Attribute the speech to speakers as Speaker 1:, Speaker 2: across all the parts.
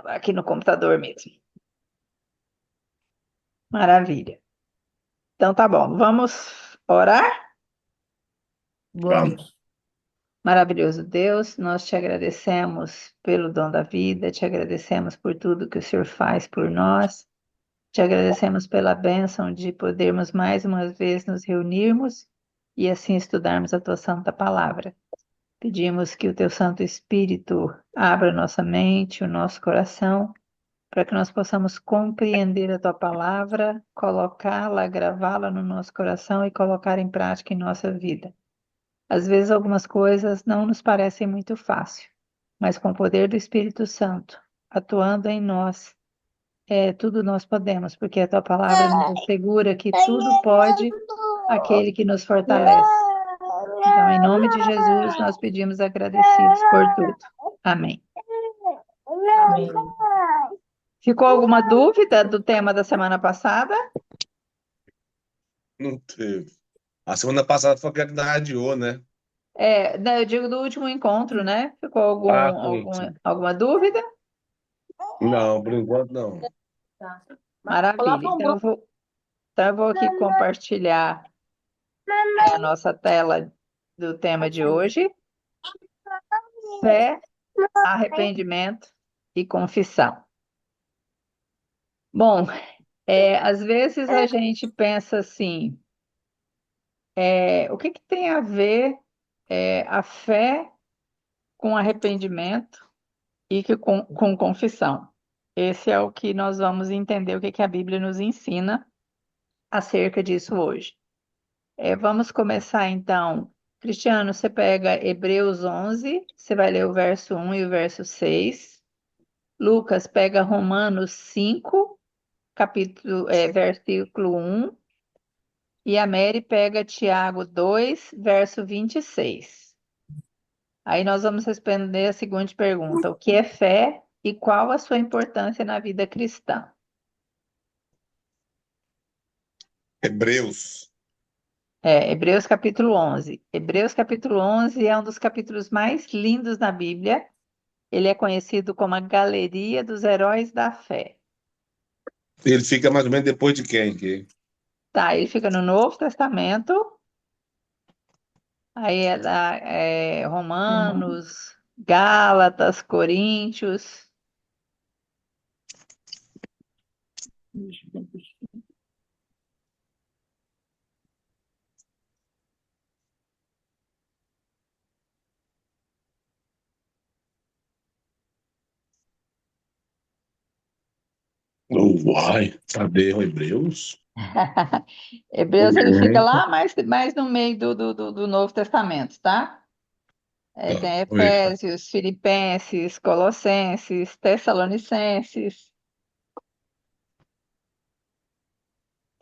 Speaker 1: aqui no computador mesmo. Maravilha. Então tá bom, vamos orar?
Speaker 2: Vamos.
Speaker 1: Maravilhoso Deus, nós te agradecemos pelo dom da vida, te agradecemos por tudo que o Senhor faz por nós, te agradecemos pela bênção de podermos mais uma vez nos reunirmos e assim estudarmos a tua santa palavra. Pedimos que o teu Santo Espírito abra nossa mente, o nosso coração, para que nós possamos compreender a tua palavra, colocá-la, gravá-la no nosso coração e colocar em prática em nossa vida. Às vezes algumas coisas não nos parecem muito fácil, mas com o poder do Espírito Santo atuando em nós, tudo nós podemos, porque a tua palavra nos assegura que tudo pode aquele que nos fortalece. Então, em nome de Jesus, nós pedimos agradecidos por tudo. Amém.
Speaker 2: Amém.
Speaker 1: Ficou alguma dúvida do tema da semana passada?
Speaker 2: Não teve. A semana passada foi aquela que da radiou, né?
Speaker 1: Não, eu digo do último encontro, né? Ficou
Speaker 2: Ah, sim, sim.
Speaker 1: alguma dúvida?
Speaker 2: Não, por enquanto não.
Speaker 1: Tá. Maravilha. Então eu vou aqui compartilhar a nossa tela do tema de hoje: fé, arrependimento e confissão. Bom, às vezes a gente pensa assim, o que que tem a ver a fé com arrependimento e com confissão? Esse é o que nós vamos entender, o que que a Bíblia nos ensina acerca disso hoje. Vamos começar então. Cristiano, você pega Hebreus 11, você vai ler o verso 1 e o verso 6. Lucas pega Romanos 5, versículo 1. E a Mary pega Tiago 2, verso 26. Aí nós vamos responder a seguinte pergunta: o que é fé e qual a sua importância na vida cristã?
Speaker 2: Hebreus.
Speaker 1: Hebreus capítulo 11. Hebreus capítulo 11 é um dos capítulos mais lindos na Bíblia. Ele é conhecido como a Galeria dos Heróis da Fé.
Speaker 2: Ele fica mais ou menos depois de quem?
Speaker 1: Tá, ele fica no Novo Testamento, aí é lá, Romanos, Gálatas, Coríntios.
Speaker 2: Uai, cadê o Hebreus?
Speaker 1: Hebreus ele fica
Speaker 2: Eita.
Speaker 1: lá mais no meio do Novo Testamento, tá? Aí
Speaker 2: Tá,
Speaker 1: tem
Speaker 2: eita.
Speaker 1: Efésios, Filipenses, Colossenses, Tessalonicenses.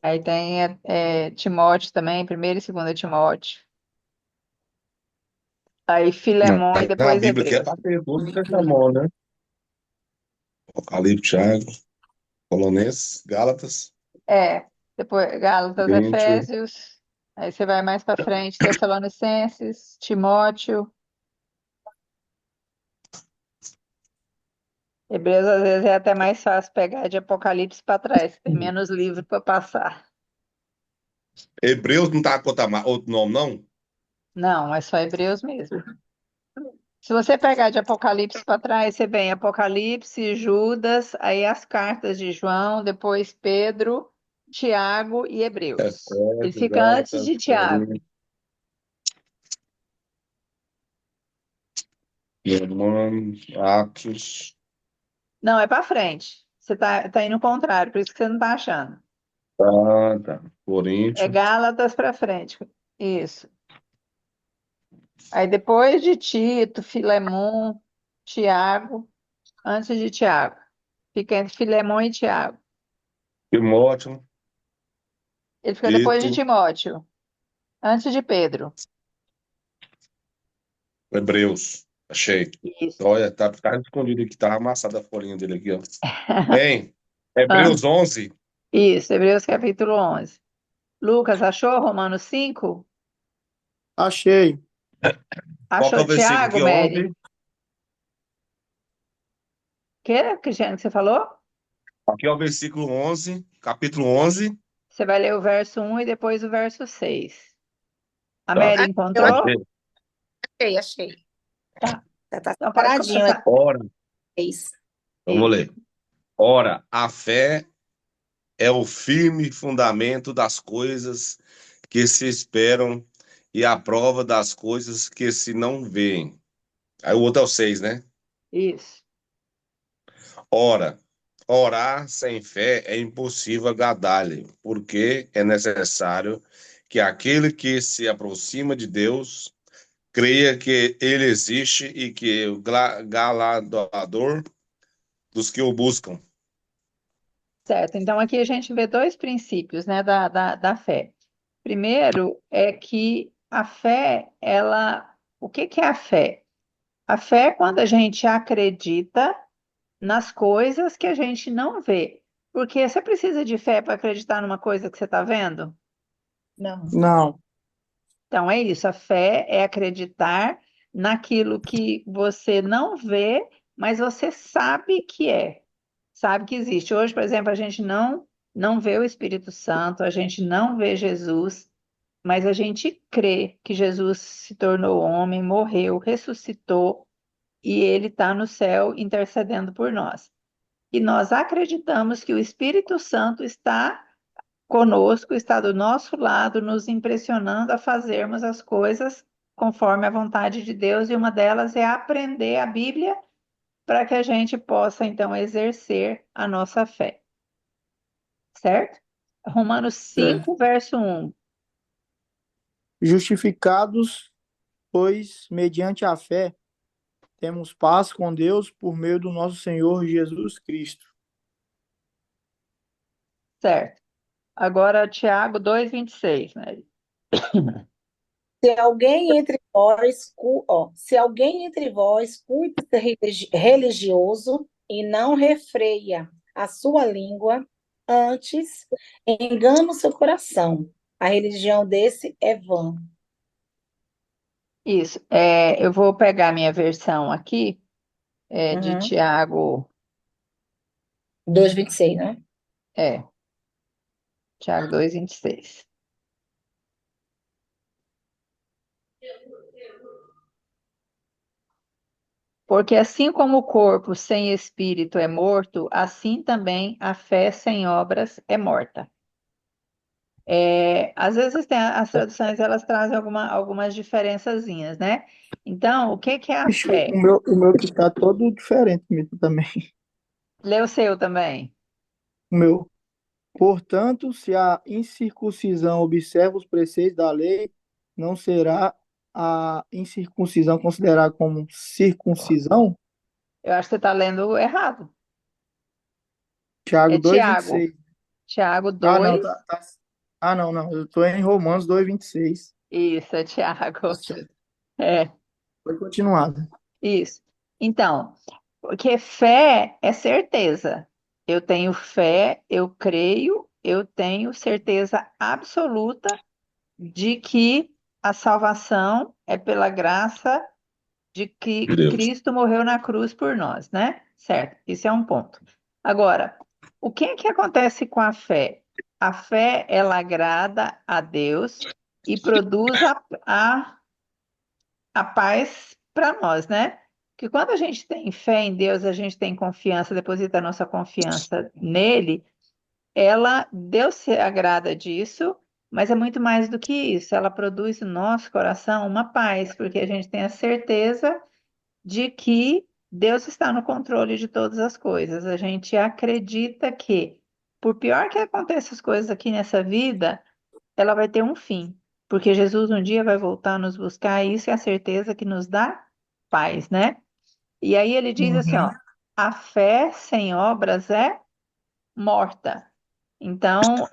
Speaker 1: Aí tem Timóteo também, primeiro e segundo Timóteo. Aí
Speaker 2: Não,
Speaker 1: Filemão e
Speaker 2: a
Speaker 1: depois
Speaker 2: Bíblia aqui é
Speaker 1: Hebreus.
Speaker 2: para ter tudo que chamou, né? Apocalipse, Tiago, Colossenses, Gálatas,
Speaker 1: Depois Gálatas,
Speaker 2: Coríntios.
Speaker 1: Efésios. Aí você vai mais para frente, Tessalonicenses, Timóteo. Hebreus às vezes é até mais fácil pegar de Apocalipse para trás, tem menos livro para passar.
Speaker 2: Hebreus não tá com outro nome, não?
Speaker 1: Não, é só Hebreus mesmo. Se você pegar de Apocalipse para trás, você vem Apocalipse, Judas, aí as cartas de João, depois Pedro, Tiago e Hebreus. Ele
Speaker 2: Efésios,
Speaker 1: fica antes
Speaker 2: Gálatas,
Speaker 1: de Tiago.
Speaker 2: Coríntios, Romanos, Atos.
Speaker 1: Não, é para frente. Você tá indo ao contrário, por isso que você não está achando.
Speaker 2: Ah, tá.
Speaker 1: É
Speaker 2: Coríntios.
Speaker 1: Gálatas para frente. Isso. Aí depois de Tito, Filemon, Tiago, antes de Tiago. Fica entre Filemon e Tiago.
Speaker 2: Timóteo,
Speaker 1: Ele fica depois de
Speaker 2: Tito,
Speaker 1: Timóteo, antes de Pedro.
Speaker 2: Hebreus. Achei.
Speaker 1: Isso.
Speaker 2: Olha, tá escondido aqui, tá amassada a folhinha dele aqui, ó. Hein?
Speaker 1: Ah,
Speaker 2: Hebreus 11.
Speaker 1: isso, Hebreus capítulo 11. Lucas, achou Romanos 5?
Speaker 3: Achei.
Speaker 2: Qual que é
Speaker 1: Achou
Speaker 2: o versículo
Speaker 1: Tiago,
Speaker 2: aqui?
Speaker 1: Mary?
Speaker 2: 11.
Speaker 1: Que, Cristiano, que você falou?
Speaker 2: Aqui é o versículo 11, capítulo 11.
Speaker 1: Você vai ler o verso 1 e depois o verso 6. A
Speaker 2: Tá.
Speaker 1: Mary
Speaker 4: Ah, eu
Speaker 1: encontrou?
Speaker 2: Achei.
Speaker 4: achei.
Speaker 1: Tá.
Speaker 4: Tá
Speaker 1: Então pode
Speaker 4: separadinho aqui.
Speaker 1: começar.
Speaker 2: Ora,
Speaker 4: Isso.
Speaker 2: vamos
Speaker 1: Isso.
Speaker 2: ler. Ora, a fé é o firme fundamento das coisas que se esperam e a prova das coisas que se não veem. Aí o outro é o 6, né?
Speaker 1: Isso.
Speaker 2: Ora, orar sem fé é impossível agradar-lhe, porque é necessário que aquele que se aproxima de Deus creia que ele existe e que é o galardoador dos que o buscam.
Speaker 1: Certo. Então aqui a gente vê dois princípios, né, da fé. Primeiro é que a fé, o que que é a fé? A fé é quando a gente acredita nas coisas que a gente não vê. Porque você precisa de fé para acreditar numa coisa que você está vendo?
Speaker 4: Não.
Speaker 3: Não.
Speaker 1: Então é isso, a fé é acreditar naquilo que você não vê, mas você sabe que é, sabe que existe. Hoje, por exemplo, a gente não vê o Espírito Santo, a gente não vê Jesus, mas a gente crê que Jesus se tornou homem, morreu, ressuscitou e ele está no céu intercedendo por nós. E nós acreditamos que o Espírito Santo está conosco, está do nosso lado, nos impressionando a fazermos as coisas conforme a vontade de Deus, e uma delas é aprender a Bíblia para que a gente possa, então, exercer a nossa fé. Certo? Romanos
Speaker 3: Certo.
Speaker 1: 5, verso 1.
Speaker 3: Justificados, pois, mediante a fé, temos paz com Deus por meio do nosso Senhor Jesus Cristo.
Speaker 1: Certo. Agora, Tiago 2:26, né?
Speaker 4: Se alguém entre vós, se alguém entre vós cuida ser religioso e não refreia a sua língua, antes engana o seu coração. A religião desse é vã.
Speaker 1: Isso. Eu vou pegar a minha versão aqui, de
Speaker 4: Uhum.
Speaker 1: Tiago,
Speaker 4: 2:26, né?
Speaker 1: é, Tiago 2:26. Porque assim como o corpo sem espírito é morto, assim também a fé sem obras é morta. Às vezes as traduções elas trazem algumas diferençazinhas, né? Então, o que que é a
Speaker 3: Ixi,
Speaker 1: fé?
Speaker 3: o meu que está todo diferente mesmo também.
Speaker 1: Lê o seu também.
Speaker 3: O meu. Portanto, se a incircuncisão observa os preceitos da lei, não será a incircuncisão considerada como circuncisão?
Speaker 1: Eu acho que você está lendo errado.
Speaker 3: Tiago
Speaker 1: É
Speaker 3: dois vinte e
Speaker 1: Tiago.
Speaker 3: seis.
Speaker 1: Tiago
Speaker 3: Ah, não,
Speaker 1: 2.
Speaker 3: Ah, não, não. Eu estou em Romanos 2:26.
Speaker 1: Isso, é
Speaker 3: Tá
Speaker 1: Tiago.
Speaker 3: certo.
Speaker 1: É,
Speaker 3: Foi continuado.
Speaker 1: isso. Então, porque fé é certeza. Eu tenho fé, eu creio, eu tenho certeza absoluta de que a salvação é pela graça de que
Speaker 2: De Deus.
Speaker 1: Cristo morreu na cruz por nós, né? Certo, isso é um ponto. Agora, o que é que acontece com a fé? A fé, ela agrada a Deus e produz a paz para nós, né? Que quando a gente tem fé em Deus, a gente tem confiança, deposita a nossa confiança nele, Deus se agrada disso, mas é muito mais do que isso. Ela produz no nosso coração uma paz, porque a gente tem a certeza de que Deus está no controle de todas as coisas. A gente acredita que, por pior que aconteça as coisas aqui nessa vida, ela vai ter um fim, porque Jesus um dia vai voltar a nos buscar, e isso é a certeza que nos dá paz, né? E aí ele diz assim, ó,
Speaker 3: Uhum.
Speaker 1: a fé sem obras é morta. Então,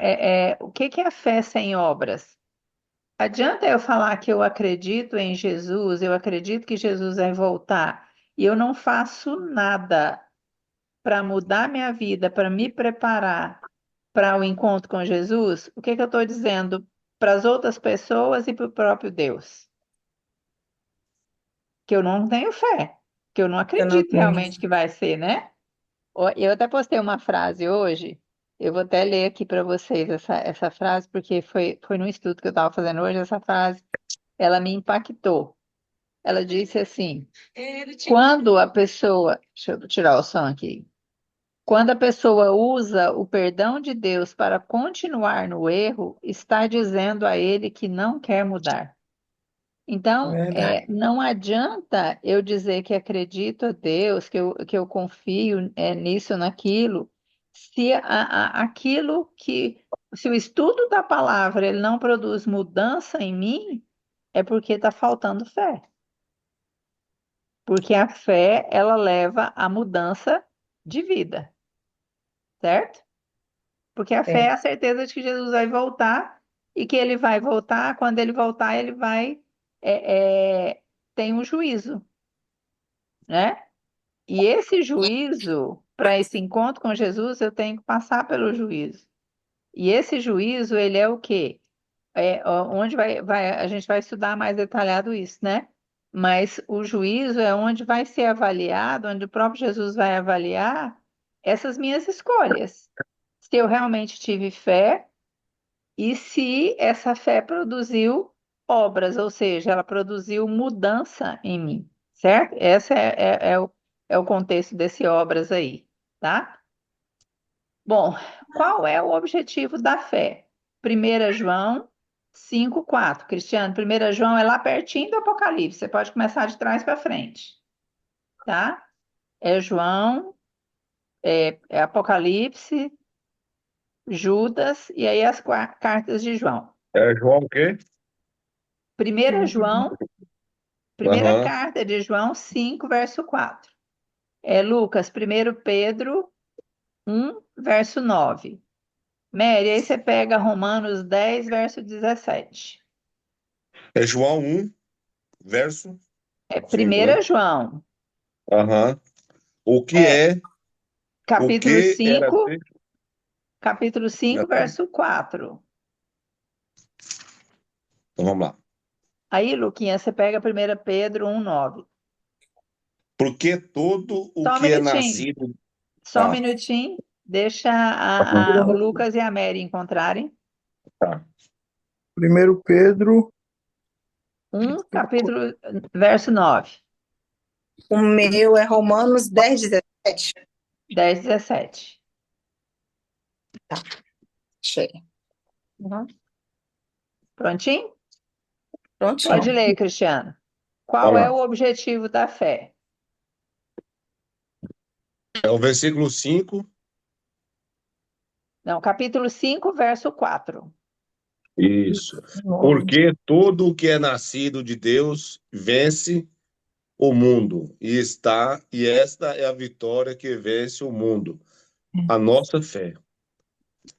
Speaker 1: o que que é a fé sem obras? Adianta eu falar que eu acredito em Jesus, eu acredito que Jesus vai voltar, e eu não faço nada para mudar minha vida, para me preparar para o encontro com Jesus? O que que eu estou dizendo para as outras pessoas e para o próprio Deus? Que eu não tenho fé, que eu não
Speaker 3: Eu não
Speaker 1: acredito
Speaker 3: tenho.
Speaker 1: realmente que vai ser, né? Eu até postei uma frase hoje, eu vou até ler aqui para vocês essa frase, porque foi num estudo que eu estava fazendo hoje, essa frase, ela me impactou. Ela disse assim, quando a pessoa, deixa eu tirar o som aqui, quando a pessoa usa o perdão de Deus para continuar no erro, está dizendo a ele que não quer mudar. Então,
Speaker 3: Verdade.
Speaker 1: não adianta eu dizer que acredito a Deus, que eu confio nisso, naquilo, se aquilo se o estudo da palavra ele não produz mudança em mim, é porque está faltando fé. Porque a fé, ela leva à mudança de vida, certo? Porque a fé é
Speaker 4: É,
Speaker 1: a certeza de que Jesus vai voltar e que ele vai voltar, quando ele voltar, ele vai, tem um juízo, né? E esse juízo, para esse encontro com Jesus, eu tenho que passar pelo juízo. E esse juízo, ele é o quê? Onde a gente vai estudar mais detalhado isso, né? Mas o juízo é onde vai ser avaliado, onde o próprio Jesus vai avaliar essas minhas escolhas. Se eu realmente tive fé e se essa fé produziu obras, ou seja, ela produziu mudança em mim, certo? Esse é o contexto desse obras aí, tá? Bom, qual é o objetivo da fé? 1 João 5:4. Cristiano, 1 João é lá pertinho do Apocalipse, você pode começar de trás para frente, tá? É João, é Apocalipse, Judas e aí as cartas de João.
Speaker 2: É João o quê?
Speaker 1: 1 João, primeira
Speaker 2: Aham.
Speaker 1: carta de João 5, verso 4. É Lucas, 1 Pedro 1, verso 9. Mary, aí você pega Romanos 10, verso 17.
Speaker 2: É João 1, verso
Speaker 1: É
Speaker 2: 5, né?
Speaker 1: 1 João,
Speaker 2: Aham. O que
Speaker 1: é
Speaker 2: é, o
Speaker 1: capítulo
Speaker 2: que era
Speaker 1: 5,
Speaker 2: ser.
Speaker 1: capítulo 5, verso 4.
Speaker 2: Então vamos lá.
Speaker 1: Aí, Luquinha, você pega 1 Pedro 1, 9.
Speaker 2: Porque todo o
Speaker 1: Só um
Speaker 2: que é
Speaker 1: minutinho,
Speaker 2: nascido.
Speaker 1: só um
Speaker 2: Tá,
Speaker 1: minutinho. Deixa
Speaker 2: tá,
Speaker 1: o Lucas e a Mary encontrarem.
Speaker 2: tá.
Speaker 3: 1 Pedro,
Speaker 1: Capítulo, verso 9,
Speaker 4: o meu é Romanos 10:17.
Speaker 1: 10, 17.
Speaker 4: Achei.
Speaker 1: Uhum. Prontinho? Pode
Speaker 4: Prontinho.
Speaker 1: ler, Cristiano. Qual
Speaker 2: Vamos
Speaker 1: é
Speaker 2: lá.
Speaker 1: o objetivo da fé?
Speaker 2: É o versículo 5.
Speaker 1: Não, capítulo 5, verso 4.
Speaker 2: Isso.
Speaker 3: 9.
Speaker 2: Porque todo o que é nascido de Deus vence o mundo. E esta é a vitória que vence o mundo, a nossa fé.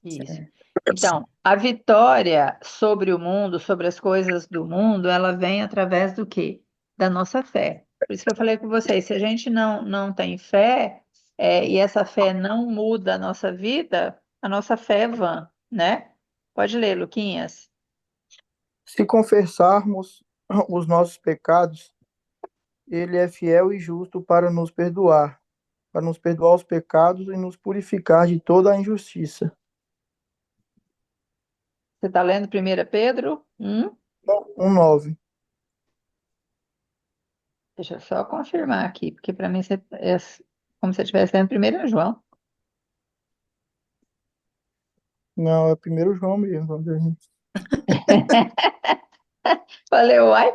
Speaker 1: Isso. Então, a vitória sobre o mundo, sobre as coisas do mundo, ela vem através do quê? Da nossa fé. Por isso que eu falei com vocês, se a gente não tem fé, e essa fé não muda a nossa vida, a nossa fé é vã, né? Pode ler, Luquinhas.
Speaker 3: Se confessarmos os nossos pecados, ele é fiel e justo para nos perdoar os pecados e nos purificar de toda a injustiça.
Speaker 1: Você está lendo 1 Pedro 1?
Speaker 3: 9.
Speaker 1: Deixa eu só confirmar aqui, porque para mim é como se eu estivesse lendo 1 João.
Speaker 3: Não, é 1 João mesmo.
Speaker 1: Falei, uai,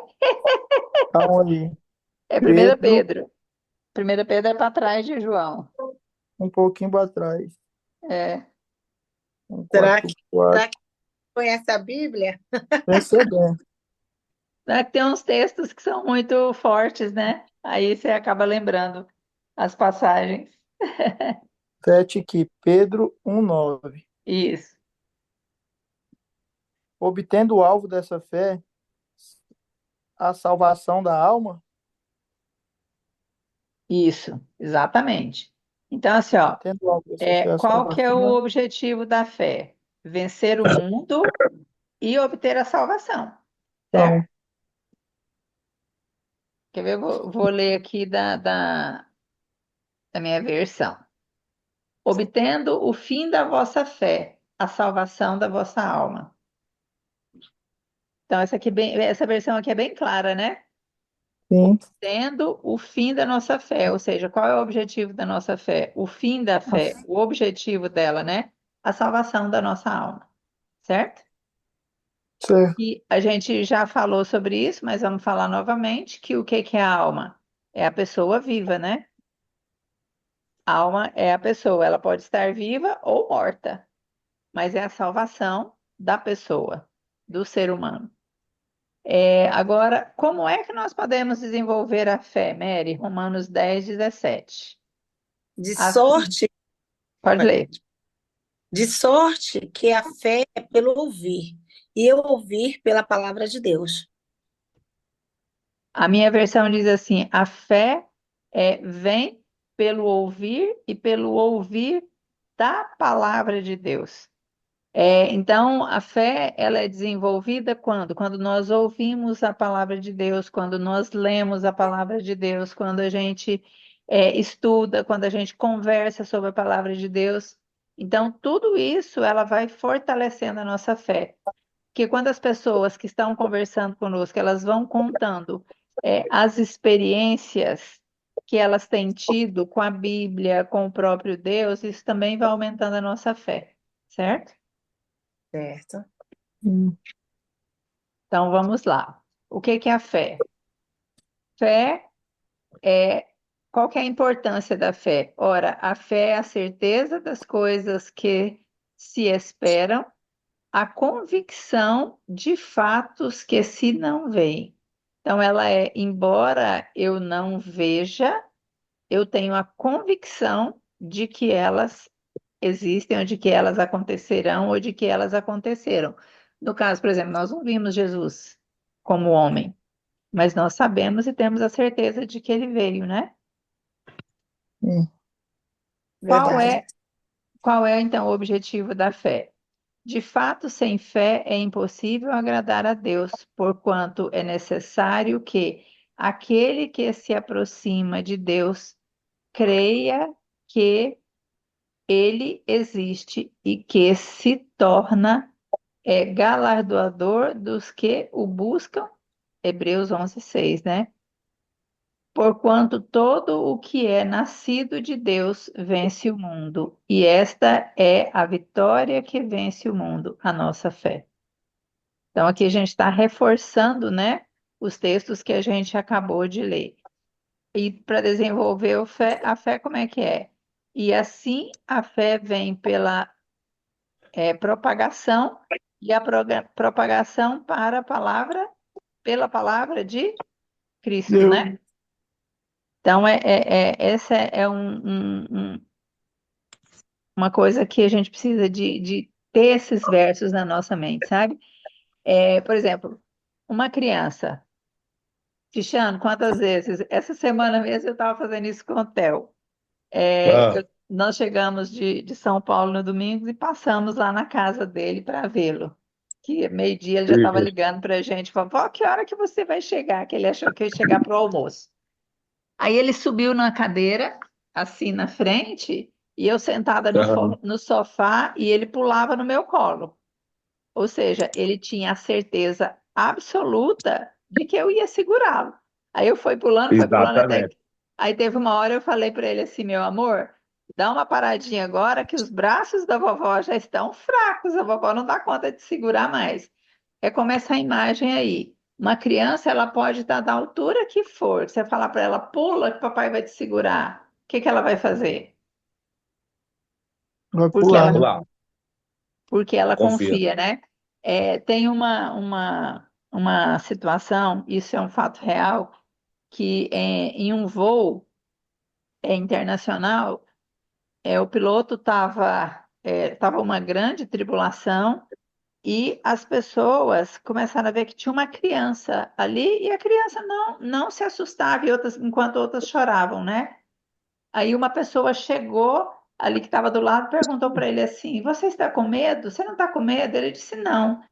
Speaker 3: Calma aí.
Speaker 1: é 1
Speaker 3: Pedro,
Speaker 1: Pedro. 1 Pedro é para trás de João.
Speaker 3: um pouquinho para trás.
Speaker 1: É.
Speaker 4: Será que,
Speaker 3: 4.
Speaker 4: será que conhece a Bíblia?
Speaker 3: Pensei bem.
Speaker 1: É que tem uns textos que são muito fortes, né? Aí você acaba lembrando as passagens.
Speaker 3: 7 aqui. Pedro 1,9.
Speaker 1: Isso,
Speaker 3: Obtendo o alvo dessa fé, a salvação da alma.
Speaker 1: isso, exatamente. Então, assim, ó,
Speaker 3: Obtendo o alvo dessa fé, a
Speaker 1: qual que é
Speaker 3: salvação
Speaker 1: o
Speaker 3: da
Speaker 1: objetivo da fé? Vencer o mundo e obter a salvação,
Speaker 3: alma.
Speaker 1: certo? Quer ver? Eu vou ler aqui da minha versão. obtendo o fim da vossa fé, a salvação da vossa alma. Então, essa versão aqui é bem clara, né?
Speaker 3: Sim.
Speaker 1: Tendo o fim da nossa fé, ou seja, qual é o objetivo da nossa fé? O fim da fé, o objetivo dela, né? A salvação da nossa alma, certo?
Speaker 3: Certo.
Speaker 1: E a gente já falou sobre isso, mas vamos falar novamente que o que que é a alma? É a pessoa viva, né? A alma é a pessoa, ela pode estar viva ou morta, mas é a salvação da pessoa, do ser humano. Agora, como é que nós podemos desenvolver a fé, Mary? Romanos 10:17.
Speaker 4: De
Speaker 1: A-
Speaker 4: sorte,
Speaker 1: Pode ler.
Speaker 4: de sorte que a fé é pelo ouvir, e eu ouvir pela palavra de Deus.
Speaker 1: A minha versão diz assim: a fé vem pelo ouvir e pelo ouvir da palavra de Deus. Então, a fé ela é desenvolvida quando? Quando nós ouvimos a palavra de Deus, quando nós lemos a palavra de Deus, quando a gente estuda, quando a gente conversa sobre a palavra de Deus. Então, tudo isso ela vai fortalecendo a nossa fé. Porque quando as pessoas que estão conversando conosco, elas vão contando as experiências que elas têm tido com a Bíblia, com o próprio Deus, isso também vai aumentando a nossa fé, certo?
Speaker 4: Certo.
Speaker 3: Hum.
Speaker 1: Então vamos lá. O que que é a fé? Fé é qual que é a importância da fé? Ora, a fé é a certeza das coisas que se esperam, a convicção de fatos que se não veem. Então ela embora eu não veja, eu tenho a convicção de que elas existem, ou de que elas acontecerão, ou de que elas aconteceram. No caso, por exemplo, nós não vimos Jesus como homem, mas nós sabemos e temos a certeza de que ele veio, né?
Speaker 3: Hum.
Speaker 1: Qual
Speaker 4: Verdade.
Speaker 1: é, qual é então o objetivo da fé? De fato, sem fé é impossível agradar a Deus, porquanto é necessário que aquele que se aproxima de Deus creia que ele existe e que se torna galardoador dos que o buscam. Hebreus 11:6, né? Porquanto todo o que é nascido de Deus vence o mundo, e esta é a vitória que vence o mundo, a nossa fé. Então, aqui a gente está reforçando, né, os textos que a gente acabou de ler. E para desenvolver a fé, como é que é? E assim a fé vem pela propagação, e a propagação para a palavra, pela palavra de Cristo,
Speaker 3: Deus.
Speaker 1: né? Então, essa é uma coisa que a gente precisa de ter esses versos na nossa mente, sabe? Por exemplo, uma criança. Cristiano, quantas vezes? Essa semana mesmo eu estava fazendo isso com o Theo.
Speaker 2: Ah,
Speaker 1: Nós chegamos de São Paulo no domingo e passamos lá na casa dele para vê-lo. Que meio-dia ele já estava
Speaker 2: sim.
Speaker 1: ligando para a gente, falou, vó, que hora que você vai chegar? Que ele achou que eu ia chegar para o almoço. Aí ele subiu na cadeira, assim na frente, e eu sentada
Speaker 2: Aham.
Speaker 1: no sofá e ele pulava no meu colo. Ou seja, ele tinha a certeza absoluta de que eu ia segurá-lo. Aí eu fui pulando até
Speaker 2: Exatamente.
Speaker 1: que. Aí teve uma hora eu falei para ele assim, meu amor, dá uma paradinha agora que os braços da vovó já estão fracos, a vovó não dá conta de segurar mais. É como essa imagem aí. Uma criança, ela pode estar da altura que for. Você falar para ela, pula que papai vai te segurar. O que que ela vai fazer?
Speaker 3: Vai
Speaker 1: Porque
Speaker 3: pular,
Speaker 1: ela,
Speaker 3: né?
Speaker 2: Lá,
Speaker 1: porque ela
Speaker 2: confia.
Speaker 1: confia, né? Tem uma situação, isso é um fato real, que em um voo internacional, o piloto tava uma grande tribulação e as pessoas começaram a ver que tinha uma criança ali e a criança não se assustava enquanto outras choravam, né? Aí uma pessoa chegou ali que estava do lado, perguntou para ele assim: Você está com medo? Você não está com medo? Ele disse: Não.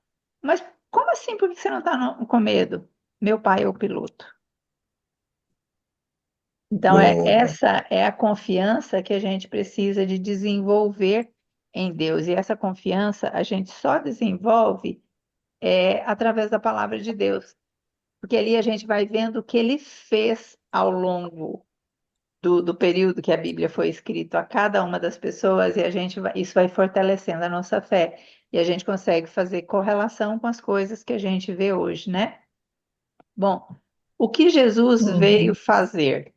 Speaker 1: Mas como assim? Por que você não está com medo? Meu pai é o piloto. Então, essa é a confiança que a gente precisa de desenvolver em Deus. E essa confiança a gente só desenvolve através da palavra de Deus. Porque ali a gente vai vendo o que ele fez ao longo do período que a Bíblia foi escrita a cada uma das pessoas, e isso vai fortalecendo a nossa fé. E a gente consegue fazer correlação com as coisas que a gente vê hoje, né? Bom, o que Jesus veio fazer?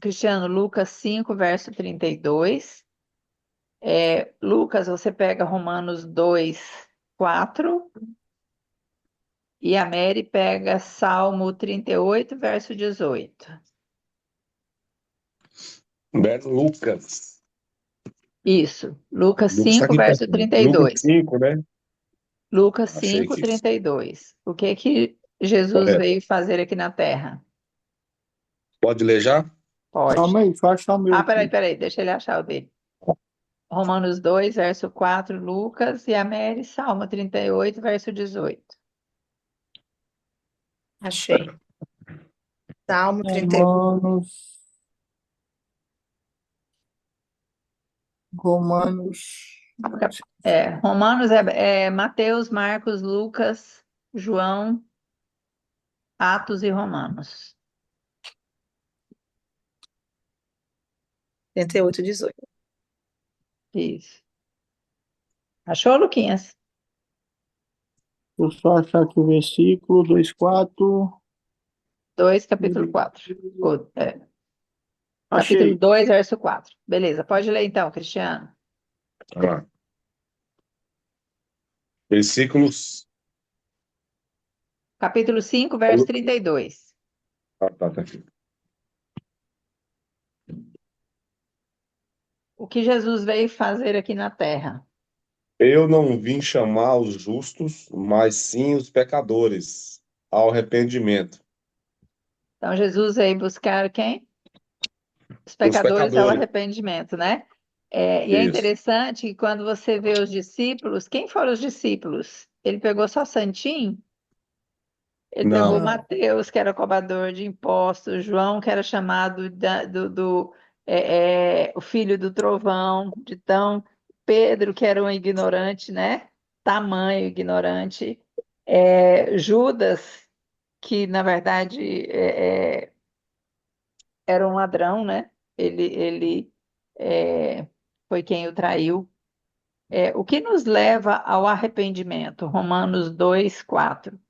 Speaker 1: Cristiano, Lucas 5, verso 32. Lucas, você pega Romanos 2, 4. E a Mary pega Salmo 38, verso 18.
Speaker 2: Lucas.
Speaker 1: Isso, Lucas
Speaker 2: Lucas está
Speaker 1: 5,
Speaker 2: aqui
Speaker 1: verso
Speaker 2: pertinho. Lucas
Speaker 1: 32.
Speaker 2: 5, né?
Speaker 1: Lucas
Speaker 2: Achei
Speaker 1: 5,
Speaker 2: que
Speaker 1: 32. O que que Jesus
Speaker 2: correto.
Speaker 1: veio fazer aqui na Terra?
Speaker 2: Pode ler já?
Speaker 1: Pode.
Speaker 3: Calma aí, deixa eu achar o meu aqui.
Speaker 1: Peraí, deixa ele achar o dele. Romanos 2, verso 4, Lucas, e a Mary, Salmo 38, verso 18.
Speaker 4: Achei. Salmo 38.
Speaker 3: Romanos, Romanos,
Speaker 1: Romanos é Mateus, Marcos, Lucas, João, Atos e Romanos.
Speaker 4: 38, 18.
Speaker 1: Isso. Achou, Luquinhas?
Speaker 3: vou só achar aqui o versículo 2:4.
Speaker 1: 2, capítulo 4. Capítulo
Speaker 3: Achei.
Speaker 1: 2, verso 4. Beleza, pode ler então, Cristiano.
Speaker 2: Vamos lá. Versículos.
Speaker 1: Capítulo 5, verso 32.
Speaker 2: Tá aqui.
Speaker 1: O que Jesus veio fazer aqui na terra?
Speaker 2: Eu não vim chamar os justos, mas sim os pecadores ao arrependimento.
Speaker 1: Então, Jesus veio buscar quem? Os
Speaker 2: Os
Speaker 1: pecadores ao
Speaker 2: pecadores.
Speaker 1: arrependimento, né? E é
Speaker 2: Isso.
Speaker 1: interessante que quando você vê os discípulos, quem foram os discípulos? Ele pegou só Santinho? Ele pegou
Speaker 2: Não.
Speaker 1: Mateus, que era cobrador de impostos, João, que era chamado o filho do trovão, Pedro, que era um ignorante, né? Tamanho ignorante, Judas, que na verdade era um ladrão, né? Ele foi quem o traiu. O que nos leva ao arrependimento? Romanos 2, 4.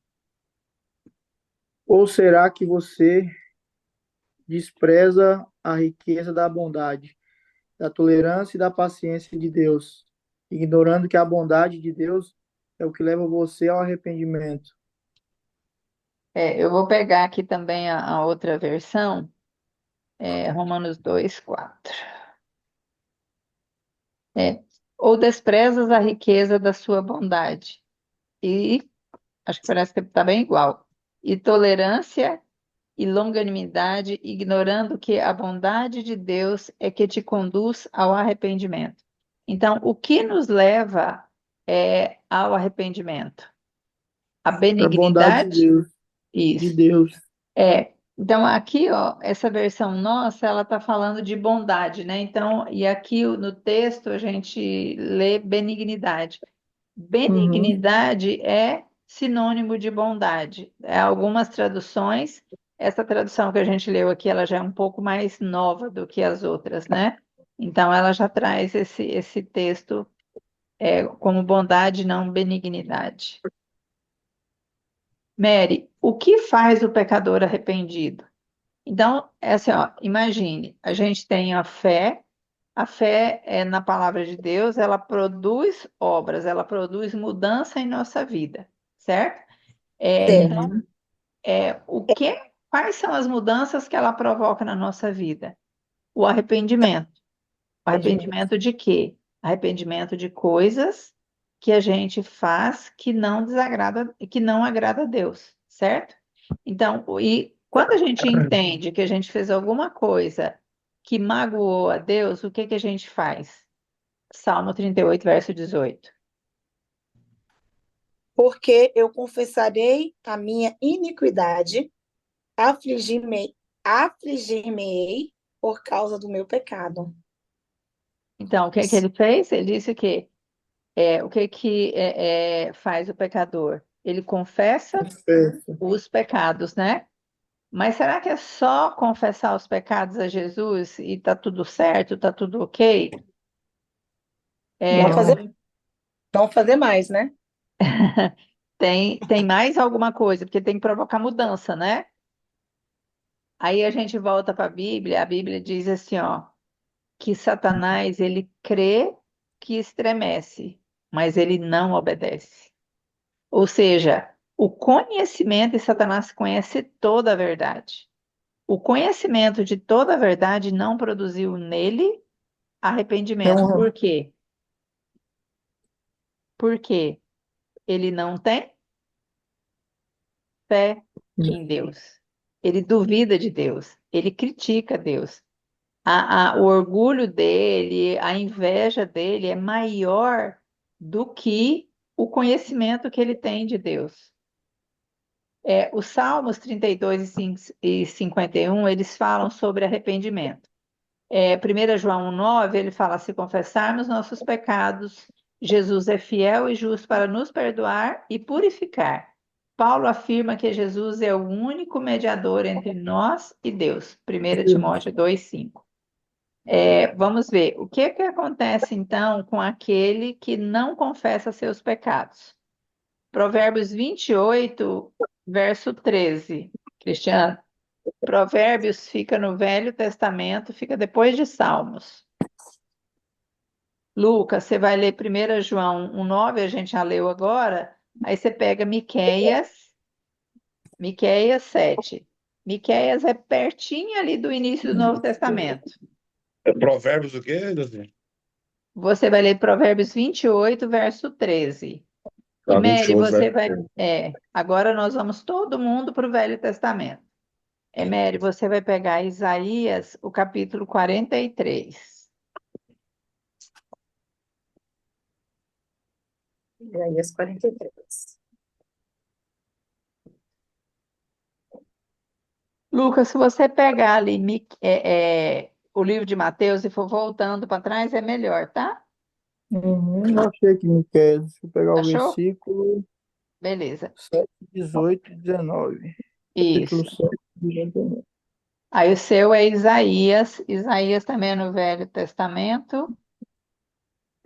Speaker 3: Ou será que você despreza a riqueza da bondade, da tolerância e da paciência de Deus, ignorando que a bondade de Deus é o que leva você ao arrependimento?
Speaker 1: Eu vou pegar aqui também a outra versão, Romanos 2, 4. Ou desprezas a riqueza da sua bondade. E acho que parece que está bem igual. E tolerância e longanimidade, ignorando que a bondade de Deus é que te conduz ao arrependimento. Então, o que nos leva ao arrependimento? A
Speaker 3: A bondade de
Speaker 1: benignidade?
Speaker 3: Deus, de
Speaker 1: Isso.
Speaker 3: Deus.
Speaker 1: Então, aqui, ó, essa versão nossa, ela está falando de bondade, né? Então, e aqui no texto a gente lê benignidade.
Speaker 3: Uhum.
Speaker 1: Benignidade é sinônimo de bondade. Algumas traduções, essa tradução que a gente leu aqui, ela já é um pouco mais nova do que as outras, né? Então, ela já traz esse texto como bondade, não benignidade. Mary, o que faz o pecador arrependido? Então, é assim, ó, imagine, a gente tem a fé é na palavra de Deus, ela produz obras, ela produz mudança em nossa vida, certo?
Speaker 4: Certo.
Speaker 1: Então, quais são as mudanças que ela provoca na nossa vida? O arrependimento. O arrependimento de quê? Arrependimento de coisas que a gente faz que não agrada a Deus, certo? Então, e quando a gente entende que a gente fez alguma coisa que magoou a Deus, o que que a gente faz? Salmo 38, verso 18.
Speaker 4: Porque eu confessarei a minha iniquidade, afligi-me afligir-me-ei por causa do meu pecado.
Speaker 1: Então, o que que ele fez? Ele disse que o que que faz o pecador? Ele confessa
Speaker 3: Confesso.
Speaker 1: os pecados, né? Mas será que é só confessar os pecados a Jesus e tá tudo certo, tá tudo ok?
Speaker 4: Não
Speaker 1: É,
Speaker 3: Não.
Speaker 4: fazer, não fazer mais, né?
Speaker 1: tem mais alguma coisa, porque tem que provocar mudança, né? Aí a gente volta para a Bíblia diz assim, ó, que Satanás, ele crê que estremece, mas ele não obedece. Ou seja, o conhecimento, e Satanás conhece toda a verdade. O conhecimento de toda a verdade não produziu nele arrependimento.
Speaker 3: Não.
Speaker 1: Por quê? Porque ele não tem fé em Deus. Ele duvida de Deus. Ele critica Deus. O orgulho dele, a inveja dele é maior do que o conhecimento que ele tem de Deus. Os Salmos 32 e 51, eles falam sobre arrependimento. 1 João 1,9, ele fala: se confessarmos nossos pecados, Jesus é fiel e justo para nos perdoar e purificar. Paulo afirma que Jesus é o único mediador entre nós e Deus. 1 Timóteo 2,5. Vamos ver, o que que acontece então com aquele que não confessa seus pecados? Provérbios 28, verso 13. Cristiano, Provérbios fica no Velho Testamento, fica depois de Salmos. Lucas, você vai ler 1 João 1,9, a gente já leu agora. Aí você pega Miqueias 7. Miqueias é pertinho ali do início do Novo Testamento.
Speaker 2: É Provérbios o quê, Deus?
Speaker 1: Você vai ler Provérbios 28, verso 13. E
Speaker 2: Tá,
Speaker 1: Mary,
Speaker 2: 28,
Speaker 1: você
Speaker 2: verso
Speaker 1: vai.
Speaker 2: 13.
Speaker 1: Agora nós vamos todo mundo para o Velho Testamento. Mary, você vai pegar Isaías, o capítulo 43.
Speaker 4: Isaías 43.
Speaker 1: Lucas, se você pegar ali o livro de Mateus e for voltando para trás, é melhor, tá?
Speaker 3: Eu achei aqui, Miquel. Deixa eu pegar o
Speaker 1: Achou?
Speaker 3: versículo
Speaker 1: Beleza.
Speaker 3: 7, 18 e 19. Capítulo
Speaker 1: Isso.
Speaker 3: 7, 18 e 19.
Speaker 1: Aí o seu é Isaías. Isaías também é no Velho Testamento.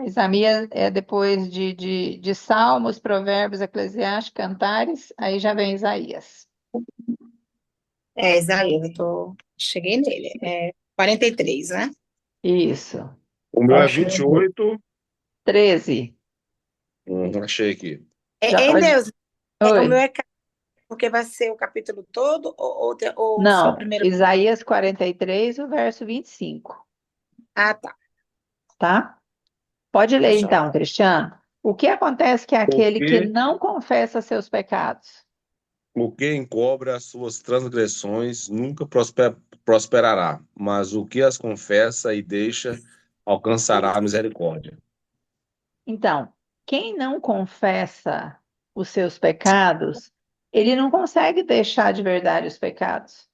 Speaker 1: Isaías é depois de Salmos, Provérbios, Eclesiastes, Cantares. Aí já vem Isaías.
Speaker 4: Isaías, cheguei nele. 43, né?
Speaker 1: Isso.
Speaker 2: O meu é
Speaker 3: Achei.
Speaker 2: 28.
Speaker 1: 13.
Speaker 2: Achei aqui.
Speaker 1: Já
Speaker 4: Em
Speaker 1: pode.
Speaker 4: Deus, o meu
Speaker 1: Oi.
Speaker 4: porque vai ser o capítulo todo ou só o
Speaker 1: Não,
Speaker 4: primeiro?
Speaker 1: Isaías 43, o verso 25,
Speaker 4: Ah, tá.
Speaker 1: tá? Pode ler
Speaker 4: Joia.
Speaker 1: então, Cristiano. O que acontece que é aquele que
Speaker 2: Porque
Speaker 1: não confessa seus pecados?
Speaker 2: o que encobre as suas transgressões nunca prosperará, mas o que as confessa e deixa alcançará a misericórdia.
Speaker 1: Então, quem não confessa os seus pecados, ele não consegue deixar de verdade os pecados.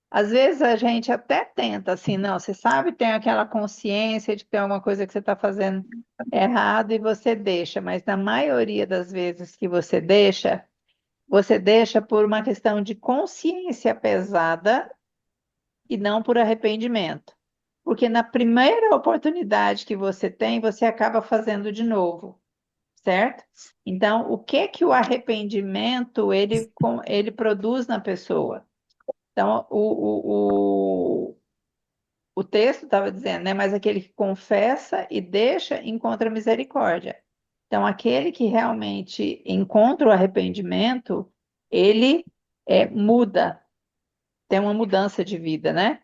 Speaker 1: Às vezes a gente até tenta, assim, não, você sabe, tem aquela consciência de que tem alguma coisa que você está fazendo errado e você deixa, mas na maioria das vezes que você deixa por uma questão de consciência pesada e não por arrependimento. Porque na primeira oportunidade que você tem, você acaba fazendo de novo, certo? Então, o que que o arrependimento ele produz na pessoa? Então, o texto estava dizendo, né? Mas aquele que confessa e deixa encontra misericórdia. Então, aquele que realmente encontra o arrependimento, ele muda, tem uma mudança de vida, né?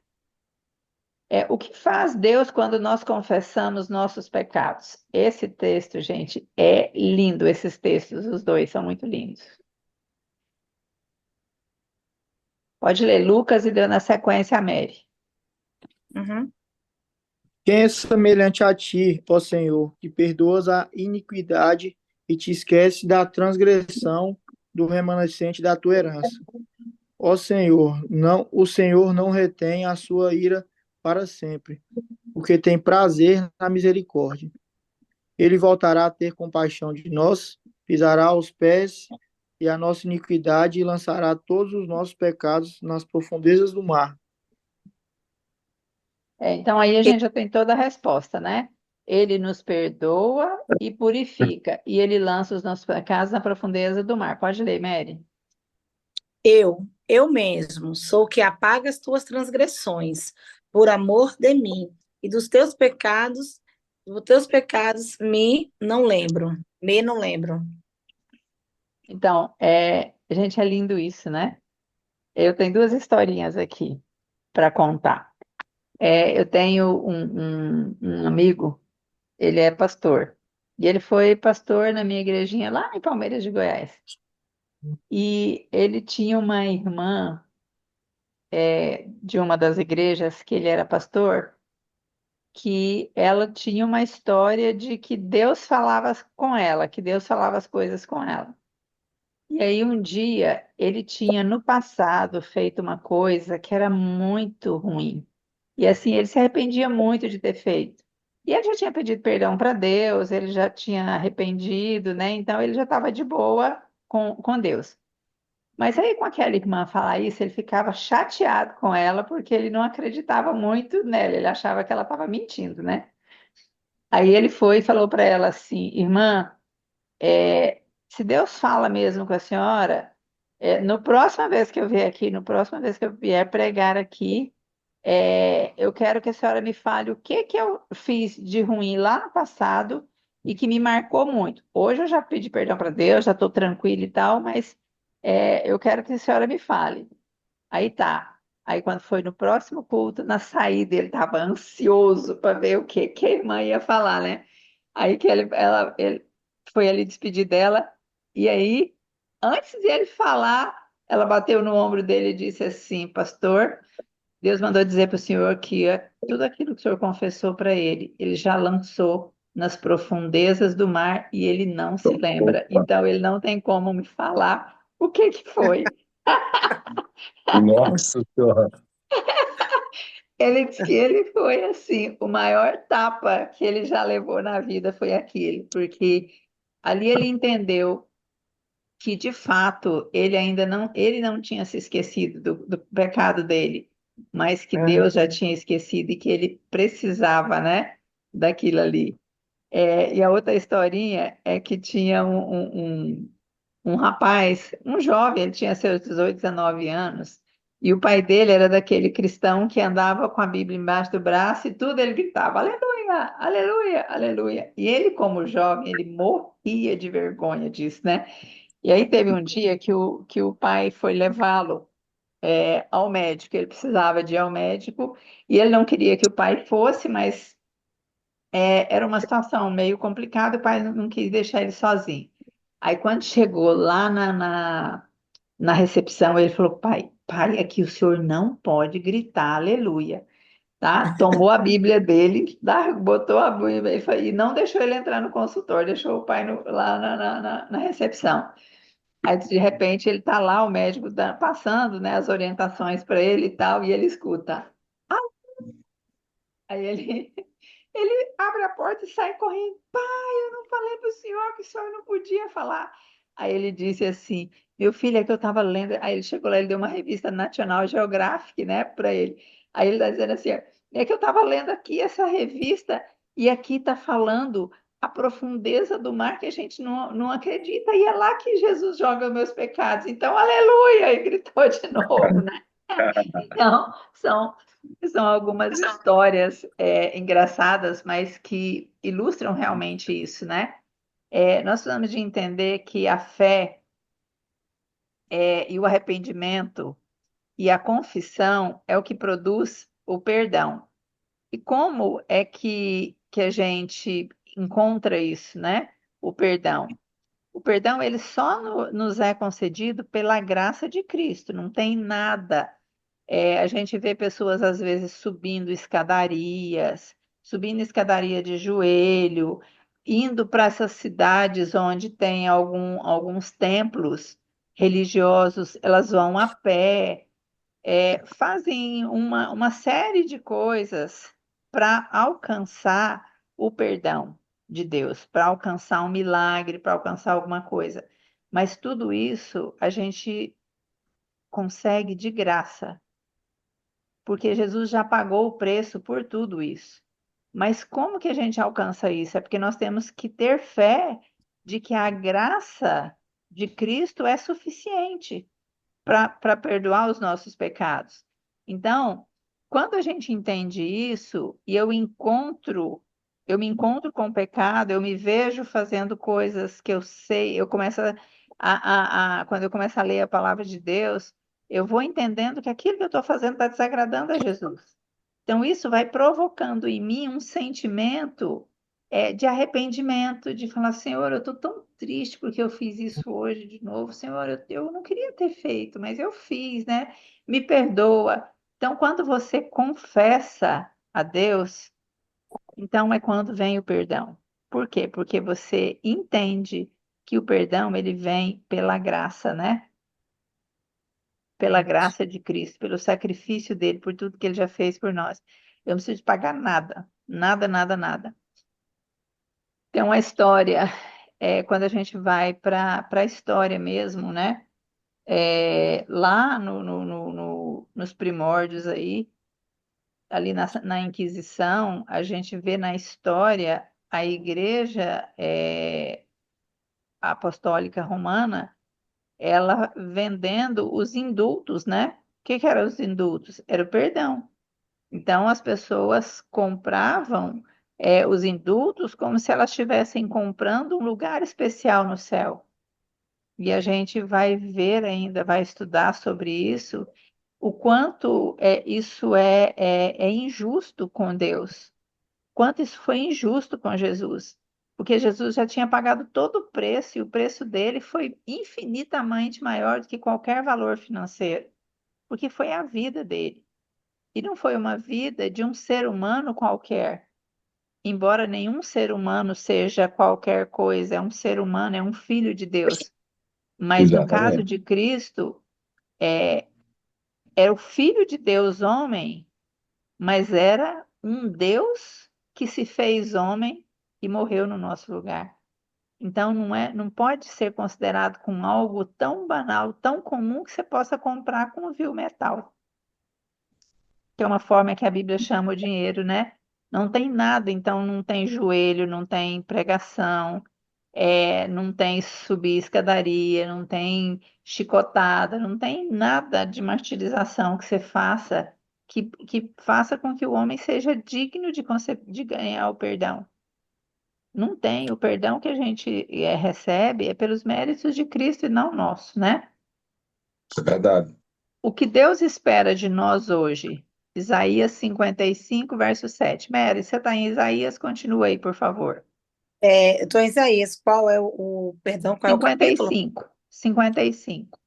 Speaker 1: O que faz Deus quando nós confessamos nossos pecados? Esse texto, gente, é lindo. Esses textos, os dois são muito lindos. Pode ler Lucas e deu na sequência a Mary.
Speaker 4: Uhum.
Speaker 3: Quem é semelhante a ti, ó Senhor, que perdoas a iniquidade e te esquece da transgressão do remanescente da tua herança? Ó Senhor, não, o Senhor não retém a sua ira para sempre, porque tem prazer na misericórdia. Ele voltará a ter compaixão de nós, pisará os pés e a nossa iniquidade e lançará todos os nossos pecados nas profundezas do mar.
Speaker 1: Então aí a gente já tem toda a resposta, né? Ele nos perdoa e purifica, e ele lança os nossos pecados na profundeza do mar. Pode ler, Mary.
Speaker 4: Eu mesmo, sou o que apaga as tuas transgressões, por amor de mim, e dos teus pecados me não lembro.
Speaker 1: Então, gente, é lindo isso, né? Eu tenho duas historinhas aqui para contar. Eu tenho um amigo, ele é pastor, e ele foi pastor na minha igrejinha lá em Palmeiras de Goiás. E ele tinha uma irmã, de uma das igrejas que ele era pastor, que ela tinha uma história de que Deus falava com ela, que Deus falava as coisas com ela. E aí um dia ele tinha no passado feito uma coisa que era muito ruim. E assim, ele se arrependia muito de ter feito. E ele já tinha pedido perdão para Deus, ele já tinha arrependido, né? Então ele já estava de boa com Deus. Mas aí, com aquela irmã falar isso, ele ficava chateado com ela, porque ele não acreditava muito nela, ele achava que ela estava mentindo, né? Aí ele foi e falou para ela assim: Irmã, se Deus fala mesmo com a senhora, no próxima vez que eu vier aqui, no próxima vez que eu vier pregar aqui, eu quero que a senhora me fale o que que eu fiz de ruim lá no passado e que me marcou muito. Hoje eu já pedi perdão para Deus, já estou tranquila e tal, mas eu quero que a senhora me fale. Aí tá. Aí quando foi no próximo culto, na saída, ele estava ansioso para ver o que que a irmã ia falar, né? Aí que ele foi ali despedir dela, e aí, antes de ele falar, ela bateu no ombro dele e disse assim: Pastor, Deus mandou dizer para o senhor que tudo aquilo que o senhor confessou para ele, ele já lançou nas profundezas do mar e ele não se lembra. Então, ele não tem como me falar o que que foi.
Speaker 2: Nossa Senhora.
Speaker 1: Ele disse que ele foi assim, o maior tapa que ele já levou na vida foi aquele, porque ali ele entendeu que de fato ele não tinha se esquecido do pecado dele, mas que Deus já tinha esquecido e que ele precisava, né, daquilo ali. E a outra historinha é que tinha um rapaz, um jovem, ele tinha seus 18, 19 anos, e o pai dele era daquele cristão que andava com a Bíblia embaixo do braço e tudo ele gritava, aleluia, aleluia, aleluia. E ele, como jovem, ele morria de vergonha disso, né? E aí teve um dia que o pai foi levá-lo ao médico, ele precisava de ir ao médico, e ele não queria que o pai fosse, mas era uma situação meio complicada, o pai não quis deixar ele sozinho. Aí quando chegou lá na recepção, ele falou, pai, aqui o senhor não pode gritar aleluia, tá? Tomou a Bíblia dele, botou a Bíblia e não deixou ele entrar no consultório, deixou o pai lá na recepção. Aí, de repente, ele tá lá, o médico passando, né, as orientações para ele e tal, e ele escuta. Aí ele, ele abre a porta e sai correndo. Pai, eu não falei para o senhor que o senhor não podia falar. Aí ele disse assim: Meu filho, é que eu estava lendo. Aí ele chegou lá, ele deu uma revista National Geographic, né, para ele. Aí ele está dizendo assim: É que eu estava lendo aqui essa revista e aqui está falando a profundeza do mar que a gente não acredita. E é lá que Jesus joga os meus pecados. Então, aleluia! E gritou de novo, né? Então, são algumas histórias engraçadas, mas que ilustram realmente isso, né? Nós precisamos de entender que a fé e o arrependimento e a confissão é o que produz o perdão. E como é que a gente encontra isso, né? O perdão. O perdão, ele só nos é concedido pela graça de Cristo, não tem nada. A gente vê pessoas, às vezes, subindo escadaria de joelho, indo para essas cidades onde tem alguns templos, religiosos, elas vão a pé, fazem uma série de coisas para alcançar o perdão de Deus, para alcançar um milagre, para alcançar alguma coisa. Mas tudo isso a gente consegue de graça, porque Jesus já pagou o preço por tudo isso. Mas como que a gente alcança isso? É porque nós temos que ter fé de que a graça de Cristo é suficiente para perdoar os nossos pecados. Então, quando a gente entende isso e eu me encontro com o pecado, eu me vejo fazendo coisas que eu sei, eu começo quando eu começo a ler a palavra de Deus, eu vou entendendo que aquilo que eu estou fazendo está desagradando a Jesus. Então, isso vai provocando em mim um sentimento de arrependimento, de falar, Senhor, eu estou tão triste porque eu fiz isso hoje de novo. Senhor, eu não queria ter feito, mas eu fiz, né? Me perdoa. Então, quando você confessa a Deus, então é quando vem o perdão. Por quê? Porque você entende que o perdão ele vem pela graça, né? Pela graça de Cristo, pelo sacrifício dele, por tudo que ele já fez por nós. Eu não preciso pagar nada, nada, nada, nada. Tem uma história, quando a gente vai para a história mesmo, né? Lá nos primórdios aí, ali na Inquisição, a gente vê na história a Igreja Apostólica Romana, ela vendendo os indultos, né? O que que eram os indultos? Era o perdão. Então, as pessoas compravam os indultos como se elas estivessem comprando um lugar especial no céu. E a gente vai ver ainda, vai estudar sobre isso, o quanto isso é injusto com Deus, quanto isso foi injusto com Jesus. Porque Jesus já tinha pagado todo o preço, e o preço dele foi infinitamente maior do que qualquer valor financeiro, porque foi a vida dele. E não foi uma vida de um ser humano qualquer. Embora nenhum ser humano seja qualquer coisa, é um ser humano, é um filho de Deus. Mas no caso
Speaker 2: Exatamente.
Speaker 1: de Cristo, era o filho de Deus homem, mas era um Deus que se fez homem e morreu no nosso lugar. Então não pode ser considerado como algo tão banal, tão comum que você possa comprar com um fio metal, que é uma forma que a Bíblia chama o dinheiro, né? Não tem nada, então não tem joelho, não tem pregação, não tem subir escadaria, não tem chicotada, não tem nada de martirização que você faça que faça com que o homem seja digno de ganhar o perdão. Não tem. O perdão que a gente recebe é pelos méritos de Cristo e não nosso, né?
Speaker 2: É verdade.
Speaker 1: O que Deus espera de nós hoje? Isaías 55, verso 7. Mary, você está em Isaías? Continua aí, por favor.
Speaker 4: Eu estou em Isaías. Qual é perdão, qual é o capítulo?
Speaker 1: 55. 55.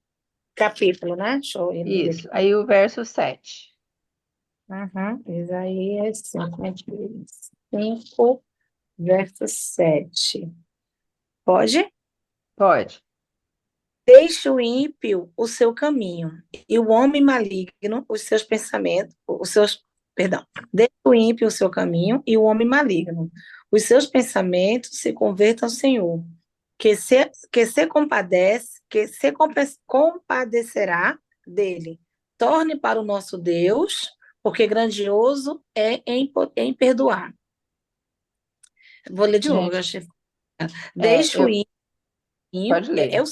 Speaker 4: Capítulo, né? Deixa eu ir aqui.
Speaker 1: Isso. Aí o verso 7.
Speaker 4: Uhum. Isaías 55, verso 7. Pode?
Speaker 1: Pode.
Speaker 4: Deixe o ímpio o seu caminho, e o homem maligno os seus pensamentos, perdão. Deixe o ímpio o seu caminho, e o homem maligno os seus pensamentos se convertam ao Senhor, que se compadecerá dele. Torne para o nosso Deus, porque grandioso é em perdoar. Vou ler de novo, eu
Speaker 1: Gente,
Speaker 4: achei. Deixe o ímpio,
Speaker 1: pode ler.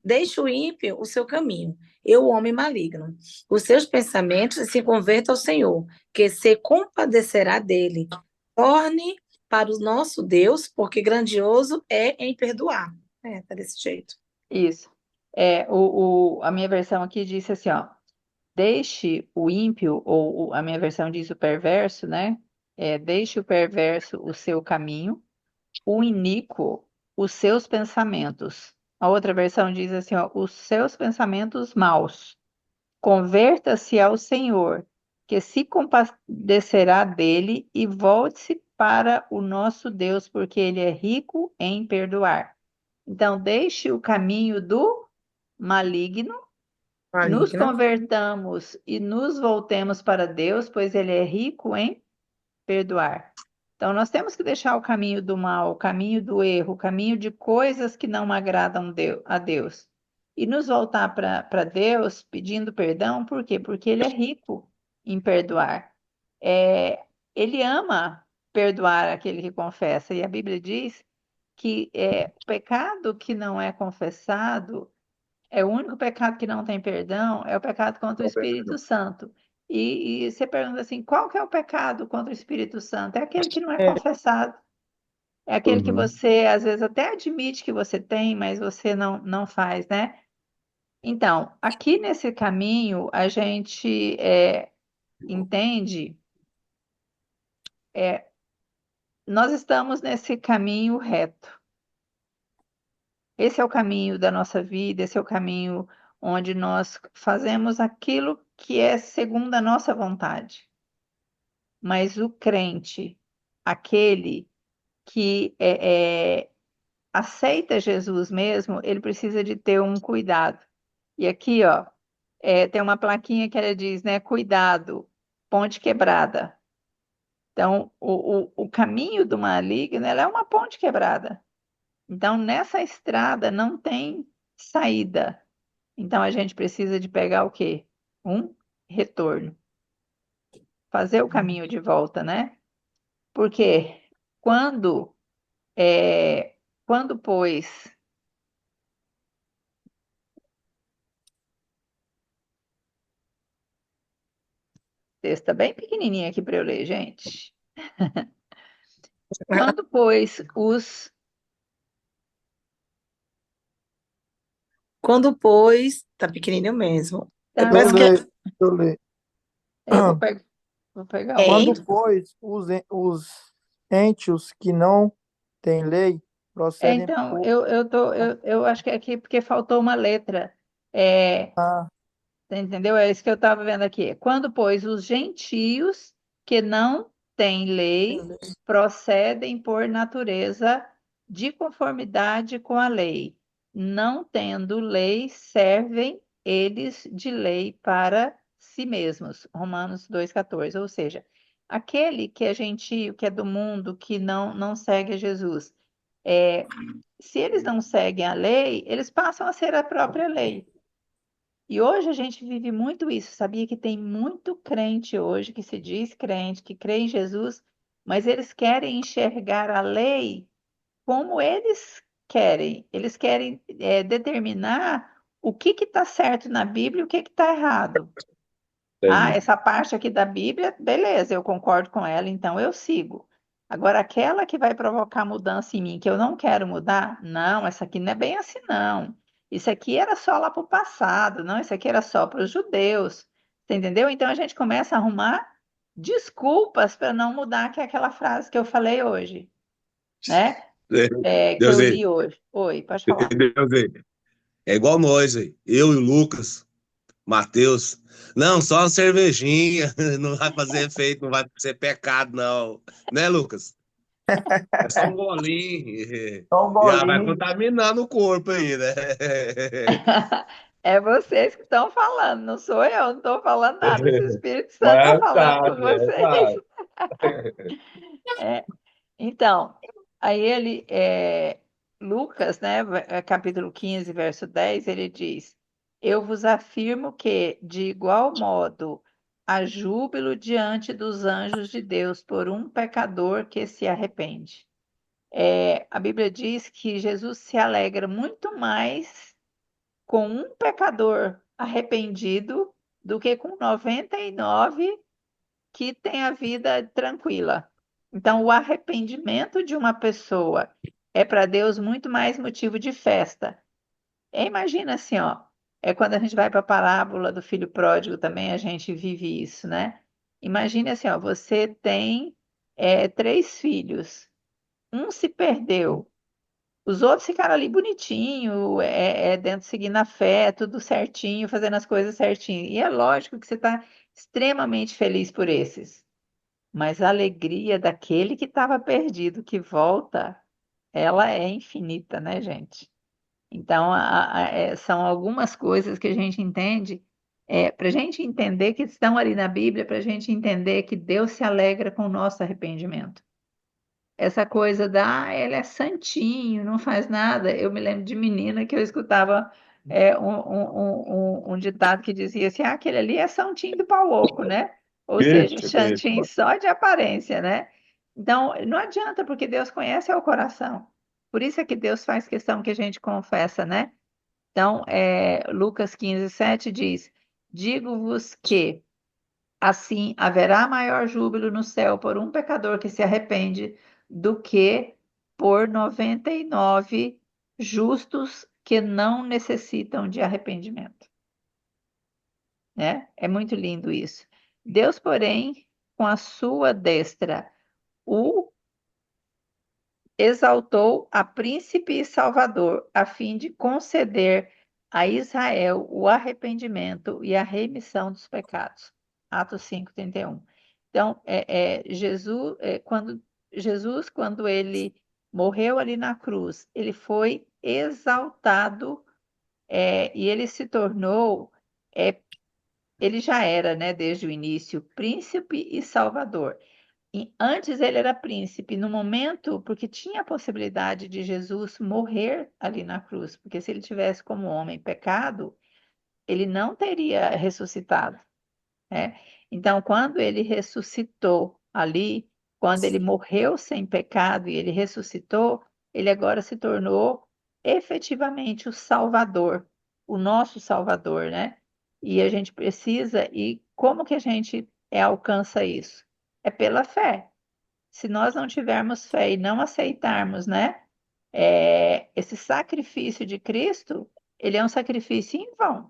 Speaker 4: Deixe o ímpio o seu caminho, e o homem maligno os seus pensamentos, e se converta ao Senhor, que se compadecerá dele. Torne para o nosso Deus, porque grandioso é em perdoar. Tá desse jeito.
Speaker 1: Isso. A minha versão aqui disse assim, ó. Deixe o ímpio, ou a minha versão diz o perverso, né? Deixe o perverso o seu caminho, o iníquo os seus pensamentos. A outra versão diz assim, ó, os seus pensamentos maus. Converta-se ao Senhor, que se compadecerá dele, e volte-se para o nosso Deus, porque ele é rico em perdoar. Então, deixe o caminho do maligno, nos
Speaker 4: Maligno.
Speaker 1: convertamos e nos voltemos para Deus, pois Ele é rico em perdoar. Então, nós temos que deixar o caminho do mal, o caminho do erro, o caminho de coisas que não agradam a Deus. E nos voltar para Deus pedindo perdão, por quê? Porque Ele é rico em perdoar. Ele ama perdoar aquele que confessa. E a Bíblia diz que o pecado que não é confessado o único pecado que não tem perdão é o pecado contra o Espírito Santo. E você pergunta assim, qual que é o pecado contra o Espírito Santo? É aquele que não é
Speaker 3: É,
Speaker 1: confessado. É aquele que
Speaker 2: Uhum.
Speaker 1: você, às vezes, até admite que você tem, mas você não faz, né? Então, aqui nesse caminho, a gente entende, é, nós estamos nesse caminho reto. Esse é o caminho da nossa vida, esse é o caminho onde nós fazemos aquilo que é segundo a nossa vontade. Mas o crente, aquele que aceita Jesus mesmo, ele precisa de ter um cuidado. E aqui, ó, tem uma plaquinha que ela diz, né? Cuidado, ponte quebrada. Então, o caminho do maligno, ela é uma ponte quebrada. Então, nessa estrada não tem saída. Então, a gente precisa de pegar o quê? Um retorno. Fazer o caminho de volta, né? Porque quando, é, quando pois, texto tá bem pequenininho aqui para eu ler, gente. Quando pois os,
Speaker 4: Quando, pois, tá pequenininho mesmo. Eu
Speaker 1: tá,
Speaker 3: deixa eu
Speaker 4: peço que
Speaker 3: ler, deixa eu ler.
Speaker 1: vou pegar
Speaker 3: Quando,
Speaker 4: hein?
Speaker 1: outro.
Speaker 3: pois, os entes que não têm lei procedem
Speaker 1: Então,
Speaker 3: por.
Speaker 1: eu acho que é aqui porque faltou uma letra. É,
Speaker 3: Ah,
Speaker 1: Você entendeu? É isso que eu estava vendo aqui. Quando, pois, os gentios que não têm lei procedem por natureza de conformidade com a lei, não tendo lei, servem eles de lei para si mesmos. Romanos 2,14. Ou seja, aquele que é gentio, que é do mundo, que não segue a Jesus, se eles não seguem a lei, eles passam a ser a própria lei. E hoje a gente vive muito isso. Sabia que tem muito crente hoje que se diz crente, que crê em Jesus, mas eles querem enxergar a lei como eles querem. Eles querem determinar o que está certo na Bíblia e o que está errado. Ah,
Speaker 2: Entendi.
Speaker 1: essa parte aqui da Bíblia, beleza, eu concordo com ela, então eu sigo. Agora, aquela que vai provocar mudança em mim, que eu não quero mudar, não, essa aqui não é bem assim, não. Isso aqui era só lá para o passado, não, isso aqui era só para os judeus. Você entendeu? Então a gente começa a arrumar desculpas para não mudar, que é aquela frase que eu falei hoje, né? Que
Speaker 2: Deus
Speaker 1: eu
Speaker 2: aí,
Speaker 1: li hoje. Oi, pode falar.
Speaker 2: Deus aí. É igual nós, aí. Eu e o Lucas, Matheus. Não, só uma cervejinha, não vai fazer efeito, não vai ser pecado, não. Né, Lucas? É só um golinho.
Speaker 3: só um
Speaker 2: Já vai
Speaker 3: bolinho.
Speaker 2: contaminando o corpo aí, né?
Speaker 1: É vocês que estão falando, não sou eu, não estou falando nada. O Espírito Santo está
Speaker 2: Mas
Speaker 1: falando com
Speaker 2: sabe,
Speaker 1: vocês.
Speaker 2: sabe.
Speaker 1: É, então, aí Lucas, né, capítulo 15, verso 10, ele diz: Eu vos afirmo que, de igual modo, há júbilo diante dos anjos de Deus por um pecador que se arrepende. A Bíblia diz que Jesus se alegra muito mais com um pecador arrependido do que com 99 que tem a vida tranquila. Então, o arrependimento de uma pessoa é para Deus muito mais motivo de festa. Imagina assim, ó, quando a gente vai para a parábola do filho pródigo também, a gente vive isso, né? Imagine assim, ó, você tem três filhos, um se perdeu, os outros ficaram ali bonitinho, dentro seguindo a fé, tudo certinho, fazendo as coisas certinho. E é lógico que você está extremamente feliz por esses. Mas a alegria daquele que estava perdido, que volta, ela é infinita, né, gente? Então, são algumas coisas que a gente entende, para a gente entender que estão ali na Bíblia, para a gente entender que Deus se alegra com o nosso arrependimento. Essa coisa ele é santinho, não faz nada. Eu me lembro de menina que eu escutava um ditado que dizia assim, aquele ali é santinho do pau oco, né? Ou seja,
Speaker 2: Ixi,
Speaker 1: santinho só de aparência, né? Então, não adianta, porque Deus conhece o coração. Por isso é que Deus faz questão que a gente confessa, né? Então, Lucas 15:7 diz, digo-vos que assim, haverá maior júbilo no céu por um pecador que se arrepende do que por 99 justos que não necessitam de arrependimento, né? É muito lindo isso. Deus, porém, com a sua destra, o exaltou a príncipe e salvador, a fim de conceder a Israel o arrependimento e a remissão dos pecados. Atos 5:31. Então, Jesus, quando ele morreu ali na cruz, ele foi exaltado, e ele se tornou, é, ele já era, né, desde o início, príncipe e salvador. E antes ele era príncipe, no momento, porque tinha a possibilidade de Jesus morrer ali na cruz, porque se ele tivesse como homem pecado, ele não teria ressuscitado, né? Então, quando ele ressuscitou ali, quando ele morreu sem pecado e ele ressuscitou, ele agora se tornou efetivamente o Salvador, o nosso Salvador, né? E a gente precisa, e como que a gente alcança isso? É pela fé. Se nós não tivermos fé e não aceitarmos, né, esse sacrifício de Cristo, ele é um sacrifício em vão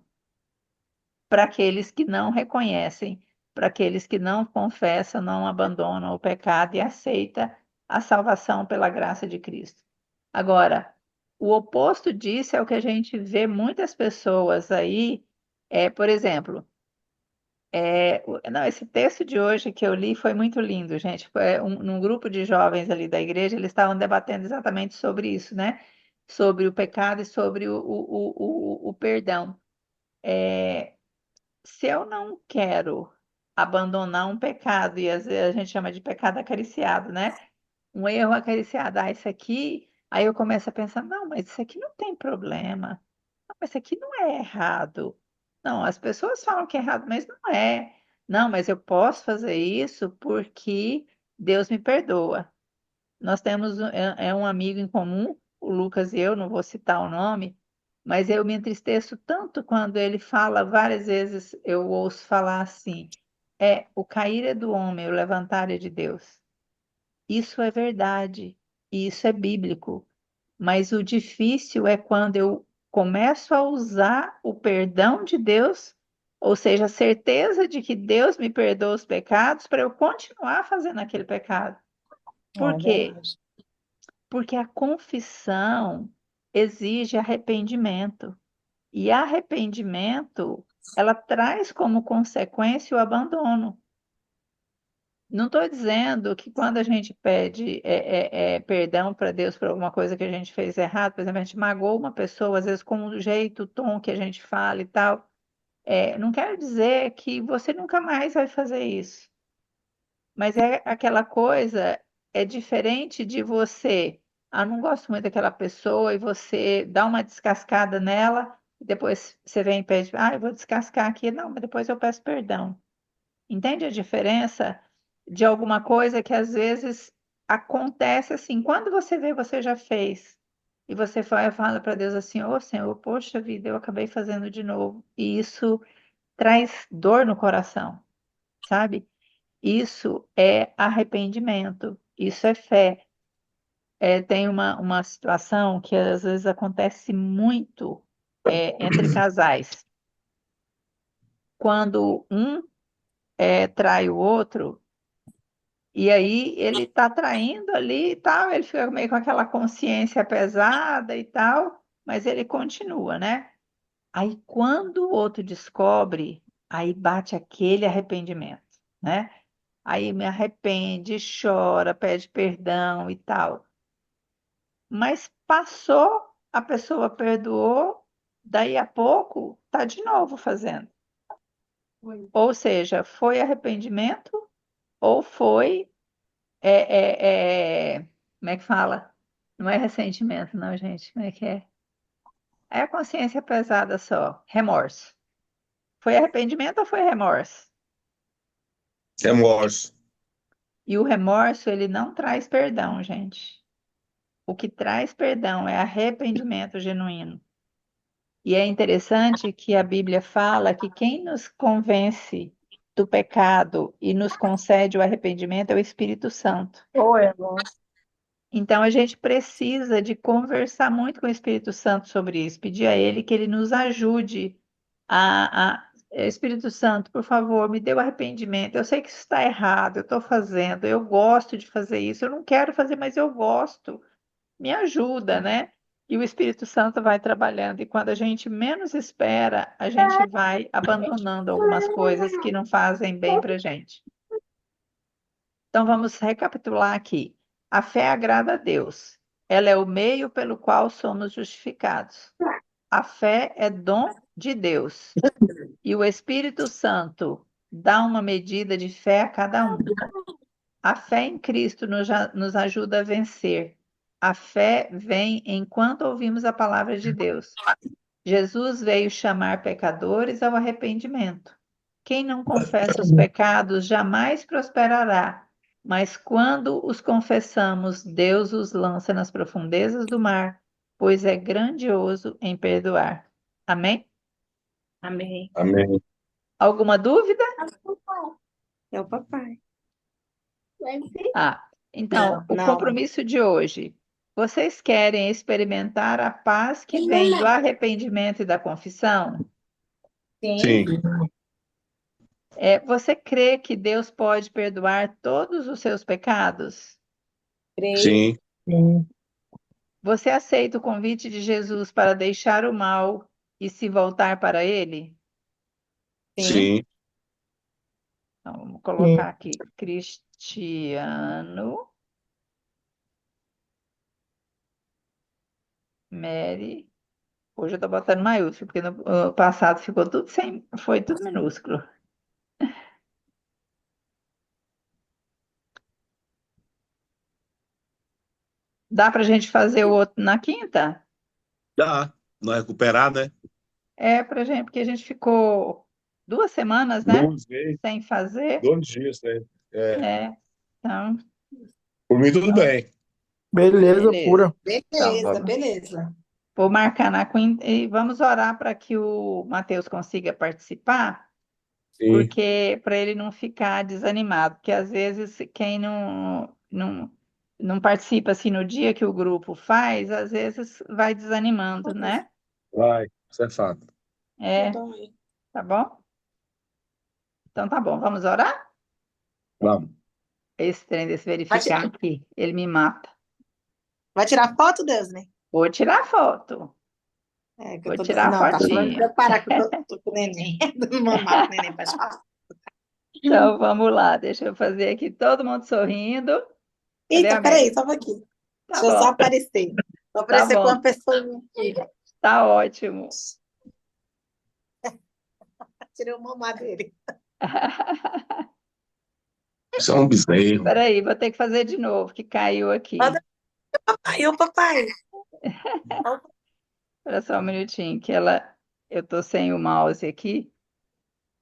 Speaker 1: para aqueles que não reconhecem, para aqueles que não confessam, não abandonam o pecado e aceita a salvação pela graça de Cristo. Agora, o oposto disso é o que a gente vê muitas pessoas aí, por exemplo, não, esse texto de hoje que eu li foi muito lindo, gente. Foi num grupo de jovens ali da igreja, eles estavam debatendo exatamente sobre isso, né? Sobre o pecado e sobre o perdão. Se eu não quero abandonar um pecado, e às vezes a gente chama de pecado acariciado, né? Um erro acariciado, isso aqui, aí eu começo a pensar, não, mas isso aqui não tem problema. Não, mas isso aqui não é errado. Não, as pessoas falam que é errado, mas não é. Não, mas eu posso fazer isso porque Deus me perdoa. Nós temos um amigo em comum, o Lucas e eu, não vou citar o nome, mas eu me entristeço tanto quando ele fala, várias vezes eu ouço falar assim, o cair é do homem, o levantar é de Deus. Isso é verdade, e isso é bíblico. Mas o difícil é quando eu começo a usar o perdão de Deus, ou seja, a certeza de que Deus me perdoa os pecados, para eu continuar fazendo aquele pecado. Por
Speaker 4: É
Speaker 1: quê?
Speaker 4: verdade.
Speaker 1: Porque a confissão exige arrependimento. E arrependimento, ela traz como consequência o abandono. Não estou dizendo que quando a gente pede perdão para Deus por alguma coisa que a gente fez errado, por exemplo, a gente magoou uma pessoa, às vezes com o jeito, o tom que a gente fala e tal, não quero dizer que você nunca mais vai fazer isso. Mas é aquela coisa, é diferente de você, não gosto muito daquela pessoa, e você dá uma descascada nela, e depois você vem e pede, eu vou descascar aqui. Não, mas depois eu peço perdão. Entende a diferença de alguma coisa que às vezes acontece assim, quando você vê, você já fez. E você vai e fala para Deus assim, ô Senhor, poxa vida, eu acabei fazendo de novo. E isso traz dor no coração, sabe? Isso é arrependimento, isso é fé. Tem uma situação que às vezes acontece muito entre casais. Quando um trai o outro, e aí ele está traindo ali e tal, ele fica meio com aquela consciência pesada e tal, mas ele continua, né? Aí quando o outro descobre, aí bate aquele arrependimento, né? Aí me arrepende, chora, pede perdão e tal. Mas passou a pessoa perdoou, daí a pouco está de novo fazendo. Ou seja, foi arrependimento ou foi, como é que fala? Não é ressentimento, não, gente. Como é que é? É a consciência pesada só, remorso. Foi arrependimento ou foi remorso?
Speaker 2: Remorso.
Speaker 1: E o remorso, ele não traz perdão, gente. O que traz perdão é arrependimento genuíno. E é interessante que a Bíblia fala que quem nos convence do pecado e nos concede o arrependimento é o Espírito Santo.
Speaker 4: Oi, amor.
Speaker 1: Então a gente precisa de conversar muito com o Espírito Santo sobre isso, pedir a ele que ele nos ajude Espírito Santo, por favor, me dê o arrependimento. Eu sei que isso está errado, eu estou fazendo, eu gosto de fazer isso, eu não quero fazer, mas eu gosto. Me ajuda, né? E o Espírito Santo vai trabalhando, e quando a gente menos espera, a gente vai abandonando algumas coisas que não fazem bem para a gente. Então vamos recapitular aqui. A fé agrada a Deus. Ela é o meio pelo qual somos justificados. A fé é dom de Deus. E o Espírito Santo dá uma medida de fé a cada um. A fé em Cristo nos ajuda a vencer. A fé vem enquanto ouvimos a palavra de Deus. Jesus veio chamar pecadores ao arrependimento. Quem não confessa os pecados jamais prosperará, mas quando os confessamos, Deus os lança nas profundezas do mar, pois é grandioso em perdoar. Amém?
Speaker 4: Amém.
Speaker 2: Amém.
Speaker 1: Alguma dúvida?
Speaker 4: É o papai.
Speaker 1: Então, o
Speaker 4: Não.
Speaker 1: compromisso de hoje. Vocês querem experimentar a paz que vem do arrependimento e da confissão?
Speaker 4: Sim,
Speaker 2: Sim.
Speaker 1: Você crê que Deus pode perdoar todos os seus pecados?
Speaker 4: creio.
Speaker 2: Sim.
Speaker 3: Sim.
Speaker 1: Você aceita o convite de Jesus para deixar o mal e se voltar para Ele?
Speaker 2: Sim.
Speaker 1: Então, vamos
Speaker 3: Sim.
Speaker 1: colocar aqui, Cristiano, Mary. Hoje eu estou botando maiúsculo, porque no passado ficou tudo foi tudo minúsculo. Dá para a gente fazer o outro na quinta?
Speaker 2: Dá. Não recuperar, né?
Speaker 1: Pra gente, porque a gente ficou 2 semanas, né?
Speaker 2: 2 vezes,
Speaker 1: Sem fazer.
Speaker 2: 2 dias, né?
Speaker 1: Então,
Speaker 2: Por mim, tudo bem.
Speaker 3: Beleza,
Speaker 1: beleza.
Speaker 3: pura.
Speaker 1: Então,
Speaker 4: Beleza.
Speaker 1: vou marcar na quinta e vamos orar para que o Matheus consiga participar,
Speaker 2: Sim.
Speaker 1: porque para ele não ficar desanimado, porque às vezes quem não participa assim no dia que o grupo faz, às vezes vai desanimando, né?
Speaker 2: Vai. Isso é fato.
Speaker 1: Tá bom? Então tá bom, vamos orar?
Speaker 2: Vamos.
Speaker 1: Esse trem desse verificar aqui, ele me mata.
Speaker 4: Vai tirar foto, Deus, né?
Speaker 1: Vou tirar foto.
Speaker 4: Que
Speaker 1: Vou
Speaker 4: eu tô...
Speaker 1: tirar a
Speaker 4: Não, tá falando de
Speaker 1: fotinha.
Speaker 4: preparar, que eu tô com o neném. Dando mamar com o neném, pode falar.
Speaker 1: Então vamos lá, deixa eu fazer aqui todo mundo sorrindo. Cadê
Speaker 4: Eita,
Speaker 1: a
Speaker 4: peraí,
Speaker 1: Mary?
Speaker 4: só um pouquinho.
Speaker 1: Tá
Speaker 4: Deixa eu só
Speaker 1: bom,
Speaker 4: aparecer. Vou
Speaker 1: tá
Speaker 4: aparecer com
Speaker 1: bom,
Speaker 4: uma pessoa aqui.
Speaker 1: tá ótimo.
Speaker 4: Tirei o mamar dele.
Speaker 2: Isso é um bezerro.
Speaker 1: Peraí, vou ter que fazer de novo, que caiu aqui.
Speaker 4: Aí, o papai.
Speaker 1: Espera só um minutinho, eu tô sem o mouse aqui.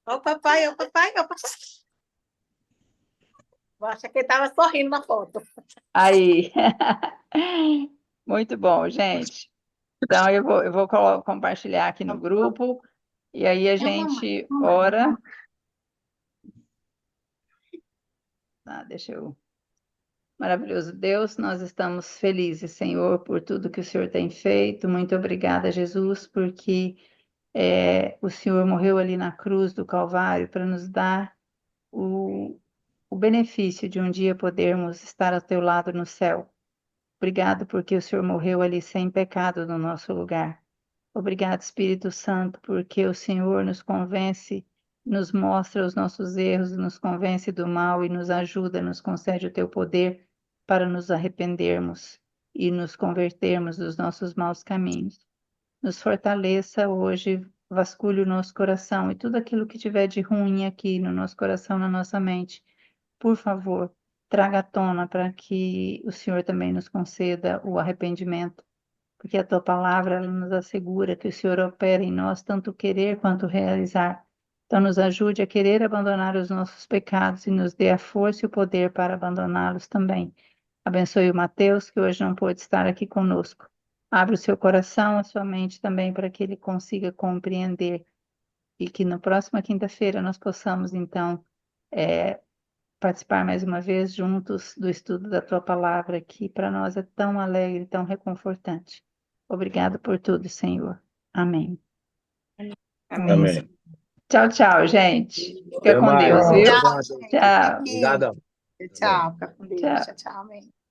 Speaker 4: Ó o papai, ó o papai, ó o papai. Eu acho que ele tava sorrindo na foto.
Speaker 1: Aí. Muito bom, gente. Então eu vou compartilhar aqui no grupo e aí a gente ora. Deixa eu. Maravilhoso Deus, nós estamos felizes, Senhor, por tudo que o Senhor tem feito. Muito obrigada, Jesus, porque o Senhor morreu ali na cruz do Calvário para nos dar o benefício de um dia podermos estar ao teu lado no céu. Obrigado porque o Senhor morreu ali sem pecado no nosso lugar. Obrigado, Espírito Santo, porque o Senhor nos convence, nos mostra os nossos erros, nos convence do mal e nos ajuda, nos concede o teu poder para nos arrependermos. e nos convertermos dos nossos maus caminhos. Nos fortaleça hoje, vasculhe o nosso coração e tudo aquilo que tiver de ruim aqui no nosso coração, na nossa mente, por favor, traga à tona para que o Senhor também nos conceda o arrependimento, porque a tua palavra ela nos assegura que o Senhor opera em nós tanto querer quanto realizar. Então, nos ajude a querer abandonar os nossos pecados e nos dê a força e o poder para abandoná-los também. Abençoe o Mateus, que hoje não pôde estar aqui conosco. Abra o seu coração, a sua mente também, para que ele consiga compreender e que na próxima quinta-feira nós possamos, então, participar mais uma vez juntos do estudo da tua palavra, que para nós é tão alegre, tão reconfortante. Obrigado por tudo, Senhor. Amém.
Speaker 4: Amém.
Speaker 2: Amém.
Speaker 1: Tchau, tchau, gente. Fica
Speaker 2: Até
Speaker 1: com
Speaker 2: mais.
Speaker 1: Deus, viu?
Speaker 4: Tchau, gente.
Speaker 1: Tchau.
Speaker 2: Obrigadão.
Speaker 4: Tchau, fica com Deus.
Speaker 1: Tchau.
Speaker 4: Tchau, tchau. Amém.